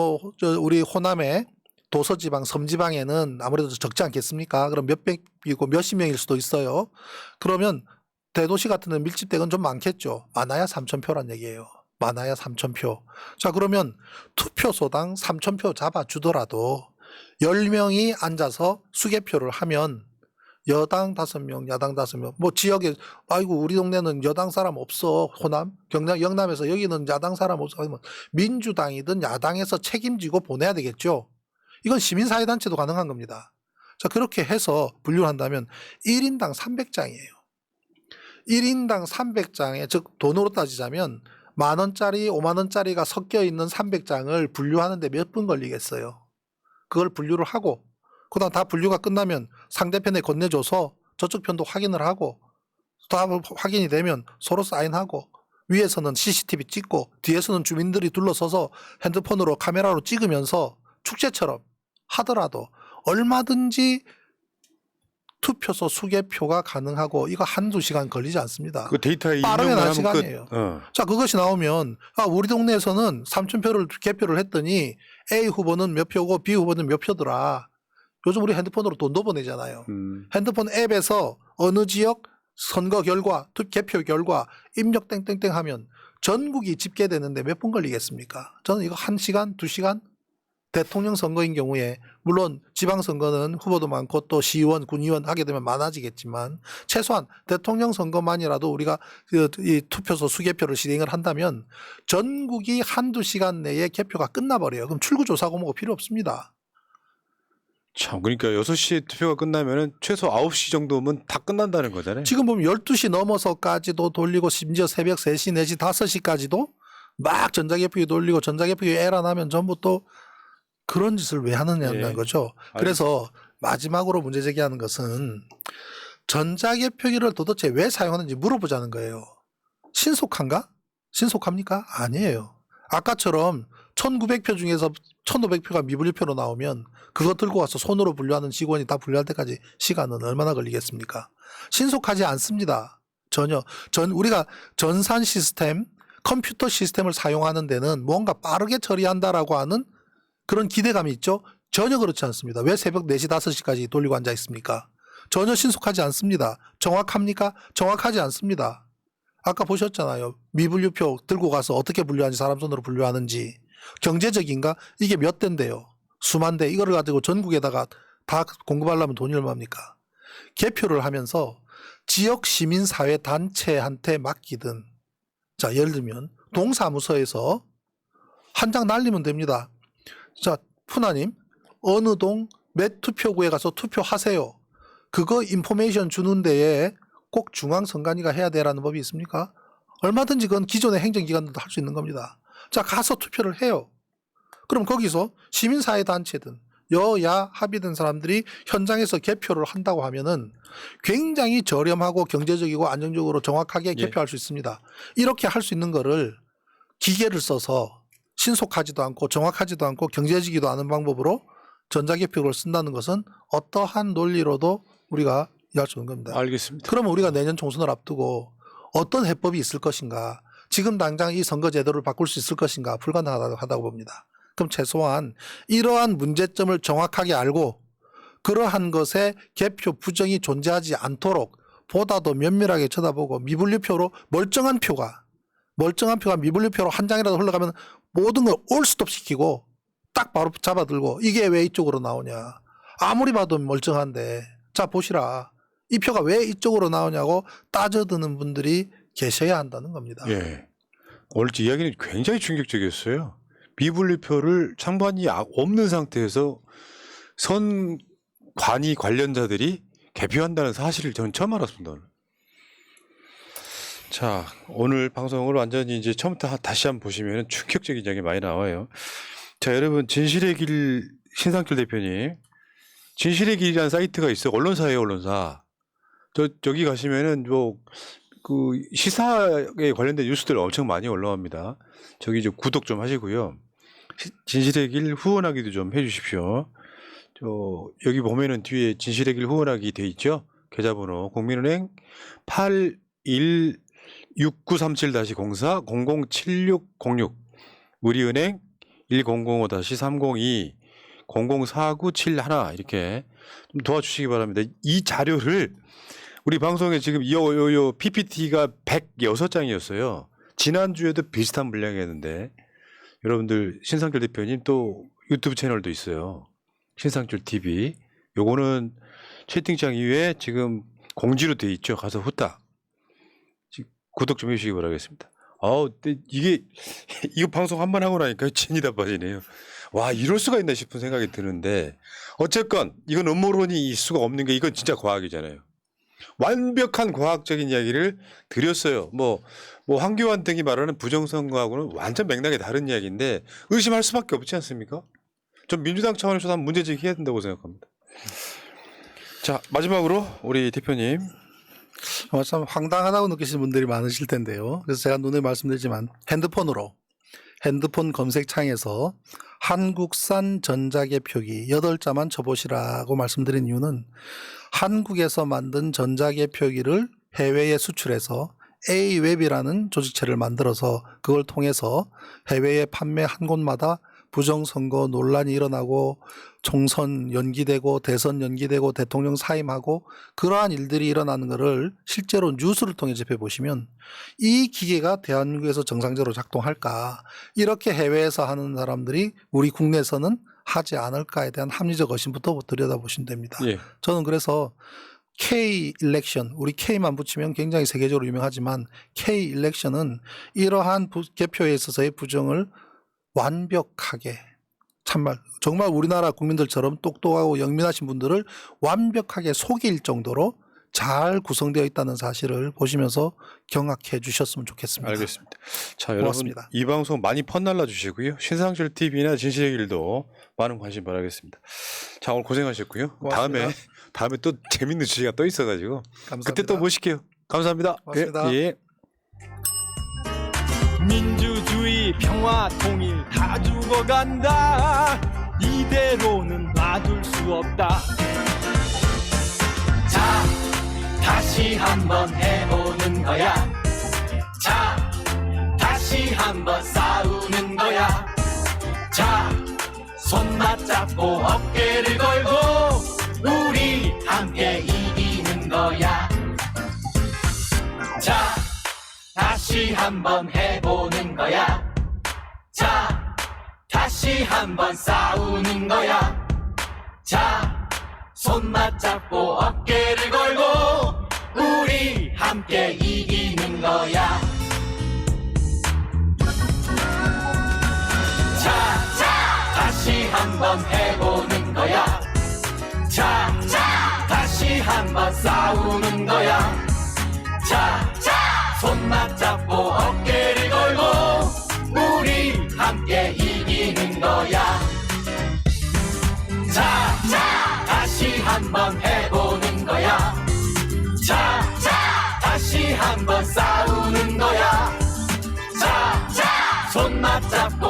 우리 호남의 도서지방, 섬지방에는 아무래도 적지 않겠습니까? 그럼 몇백이고 몇십 명일 수도 있어요. 그러면 대도시 같은 데는 밀집대는 좀 많겠죠. 많아야 3,000표란 얘기예요. 많아야 3,000표. 자, 그러면 투표소당 3,000표 잡아주더라도 10명이 앉아서 수개표를 하면 여당 5명, 야당 5명. 뭐 지역에 아이고 우리 동네는 여당 사람 없어. 호남, 경남, 영남에서 여기는 야당 사람 없어. 아니면 민주당이든 야당에서 책임지고 보내야 되겠죠. 이건 시민사회단체도 가능한 겁니다. 자, 그렇게 해서 분류를 한다면 1인당 300장이에요. 1인당 300장에 즉 돈으로 따지자면 10,000원짜리, 50,000원짜리가 섞여 있는 300장을 분류하는데 몇 분 걸리겠어요. 그걸 분류를 하고 그다음 다 분류가 끝나면 상대편에 건네줘서 저쪽 편도 확인을 하고 다 확인이 되면 서로 사인하고 위에서는 CCTV 찍고 뒤에서는 주민들이 둘러서서 핸드폰으로 카메라로 찍으면서 축제처럼 하더라도 얼마든지 투표소 수개표가 가능하고 이거 한두 시간 걸리지 않습니다. 그 데이터에 빠르면 한 입력만 하면 시간이에요. 끝. 자, 그것이 나오면 우리 동네에서는 3,000표를 개표를 했더니 A 후보는 몇 표고 B 후보는 몇 표더라. 요즘 우리 핸드폰으로 돈도 보내잖아요. 핸드폰 앱에서 어느 지역 선거 결과, 개표 결과 입력 땡땡땡 하면 전국이 집계되는데 몇 분 걸리겠습니까? 저는 이거 1시간, 2시간? 대통령 선거인 경우에 물론 지방선거는 후보도 많고 또 시의원, 군의원 하게 되면 많아지겠지만 최소한 대통령 선거만이라도 우리가 이 투표소 수개표를 실행을 한다면 전국이 한두 시간 내에 개표가 끝나버려요. 그럼 출구조사고 뭐고 필요 없습니다. 참, 그러니까 6시에 투표가 끝나면은 최소 9시 정도면 다 끝난다는 거잖아요. 지금 보면 12시 넘어서까지도 돌리고 심지어 새벽 3시, 4시, 5시까지도 막 전자개표기 돌리고 전자개표기 에러나면 전부 또 그런 짓을 왜 하느냐는 예. 거죠. 그래서 마지막으로 문제 제기하는 것은 전자개표기를 도대체 왜 사용하는지 물어보자는 거예요. 신속한가? 신속합니까? 아니에요. 아까처럼 1,900표 중에서 1,500표가 미분류표로 나오면 그거 들고 와서 손으로 분류하는 직원이 다 분류할 때까지 시간은 얼마나 걸리겠습니까? 신속하지 않습니다. 전혀. 우리가 전산 시스템, 컴퓨터 시스템을 사용하는 데는 뭔가 빠르게 처리한다라고 하는 그런 기대감이 있죠. 전혀 그렇지 않습니다. 왜 새벽 4시, 5시까지 돌리고 앉아 있습니까? 전혀 신속하지 않습니다. 정확합니까? 정확하지 않습니다. 아까 보셨잖아요. 미분류표 들고 가서 어떻게 분류하는지, 사람 손으로 분류하는지. 경제적인가? 이게 몇 대인데요. 수만 대. 이거를 가지고 전국에다가 다 공급하려면 돈이 얼마입니까? 개표를 하면서 지역 시민사회 단체한테 맡기든, 자, 예를 들면 동사무소에서 한 장 날리면 됩니다. 자, 푸나님, 어느 동 몇 투표구에 가서 투표하세요. 그거 인포메이션 주는 데에 꼭 중앙선관위가 해야 되라는 법이 있습니까? 얼마든지 그건 기존의 행정기관들도 할 수 있는 겁니다. 자, 가서 투표를 해요. 그럼 거기서 시민사회단체든 여야 합의된 사람들이 현장에서 개표를 한다고 하면은 굉장히 저렴하고 경제적이고 안정적으로 정확하게 개표할 수 있습니다. 이렇게 할 수 있는 거를 기계를 써서 신속하지도 않고 정확하지도 않고 경제적이지도 않은 방법으로 전자개표를 쓴다는 것은 어떠한 논리로도 우리가 이해할 수 없는 겁니다. 알겠습니다. 그러면 우리가 내년 총선을 앞두고 어떤 해법이 있을 것인가, 지금 당장 이 선거제도를 바꿀 수 있을 것인가 불가능하다고 봅니다. 그럼 최소한 이러한 문제점을 정확하게 알고 그러한 것에 개표 부정이 존재하지 않도록 보다 더 면밀하게 쳐다보고 미분류표로 멀쩡한 표가 미분류표로 한 장이라도 흘러가면 모든 걸 올스톱 시키고 딱 바로 잡아들고 이게 왜 이쪽으로 나오냐. 아무리 봐도 멀쩡한데 자 보시라. 이 표가 왜 이쪽으로 나오냐고 따져드는 분들이 계셔야 한다는 겁니다. 예. 오늘 이야기는 굉장히 충격적이었어요. 미분류표를 찬반이 없는 상태에서 선관위 관련자들이 개표한다는 사실을 저는 처음 알았습니다. 오늘. 자, 오늘 방송을 완전히 이제 처음부터 다시 한번 보시면 충격적인 이야기 많이 나와요. 자, 여러분, 진실의 길 신상철 대표님, 진실의 길이라는 사이트가 있어요. 언론사예요, 언론사. 저기 가시면은 그 시사에 관련된 뉴스들 엄청 많이 올라옵니다. 저기 좀 구독 좀 하시고요. 진실의 길 후원하기도 좀 해주십시오. 여기 보면은 뒤에 진실의 길 후원하기 돼 있죠. 계좌번호 국민은행 816937-04007606 우리은행 1005-302 004971 이렇게 좀 도와주시기 바랍니다. 이 자료를 우리 방송에 지금 요 PPT가 106장이었어요. 지난주에도 비슷한 분량이었는데 여러분들 신상철 대표님 또 유튜브 채널도 있어요. 신상철 TV. 요거는 채팅창 이외에 지금 공지로 돼 있죠. 가서 후딱 구독 좀 해주시기 바라겠습니다. 근데 이거 방송 한 번 하고 나니까 진이 다 빠지네요. 와, 이럴 수가 있나 싶은 생각이 드는데 어쨌건 이건 음모론이 있을 수가 없는 게 이건 진짜 과학이잖아요. 완벽한 과학적인 이야기를 드렸어요. 뭐 황교안 등이 말하는 부정선거하고는 완전 맥락이 다른 이야기인데 의심할 수밖에 없지 않습니까? 전 민주당 차원에서도 한번 문제 제기해야 된다고 생각합니다. 자, 마지막으로 우리 대표님. 참 황당하다고 느끼시는 분들이 많으실 텐데요. 그래서 제가 눈에 말씀드리지만 핸드폰 검색창에서 한국산 전자개표기 8자만 쳐보시라고 말씀드린 이유는 한국에서 만든 전자개표기를 해외에 수출해서 A웹이라는 조직체를 만들어서 그걸 통해서 해외에 판매한 곳마다 부정선거 논란이 일어나고 총선 연기되고 대선 연기되고 대통령 사임하고 그러한 일들이 일어나는 것을 실제로 뉴스를 통해 접해보시면 이 기계가 대한민국에서 정상적으로 작동할까, 이렇게 해외에서 하는 사람들이 우리 국내에서는 하지 않을까에 대한 합리적 의심부터 들여다보시면 됩니다. 예. 저는 그래서 K-일렉션, 우리 K만 붙이면 굉장히 세계적으로 유명하지만 K-일렉션은 이러한 개표에 있어서의 부정을 완벽하게, 정말 우리나라 국민들처럼 똑똑하고 영민하신 분들을 완벽하게 속일 정도로 잘 구성되어 있다는 사실을 보시면서 경악해 주셨으면 좋겠습니다. 알겠습니다. 자, 고맙습니다. 여러분 이 방송 많이 펀날라 주시고요. 신상철 TV나 진실의 길도 많은 관심 바라겠습니다. 자, 오늘 고생하셨고요. 고맙습니다. 다음에 또 재밌는 주제가 또 있어가지고 감사합니다. 그때 또 모실게요. 감사합니다. 고맙습니다. 예. 민주주의 평화 통일 다 죽어간다. 이대로는 놔둘 수 없다. 자, 다시 한번 해보는 거야. 자, 다시 한번 싸우는 거야. 자, 손 맞잡고 어깨를 걸고 우리 함께 이기는 거야. 자, 다시 한번 해보는 거야. 자, 다시 한번 싸우는 거야. 자, 손 맞잡고 어깨를 걸고 우리 함께 이기는 거야. 자, 다시 한번 해보는 거야. 자, 다시 한번 싸우는 거야. 자, 손 맞잡고 어깨를 걸고 우리 함께 이기는 거야. 자, 다시 한번 해보는 거야. 자, 다시 한번 싸우는 거야. 자, 손 맞잡고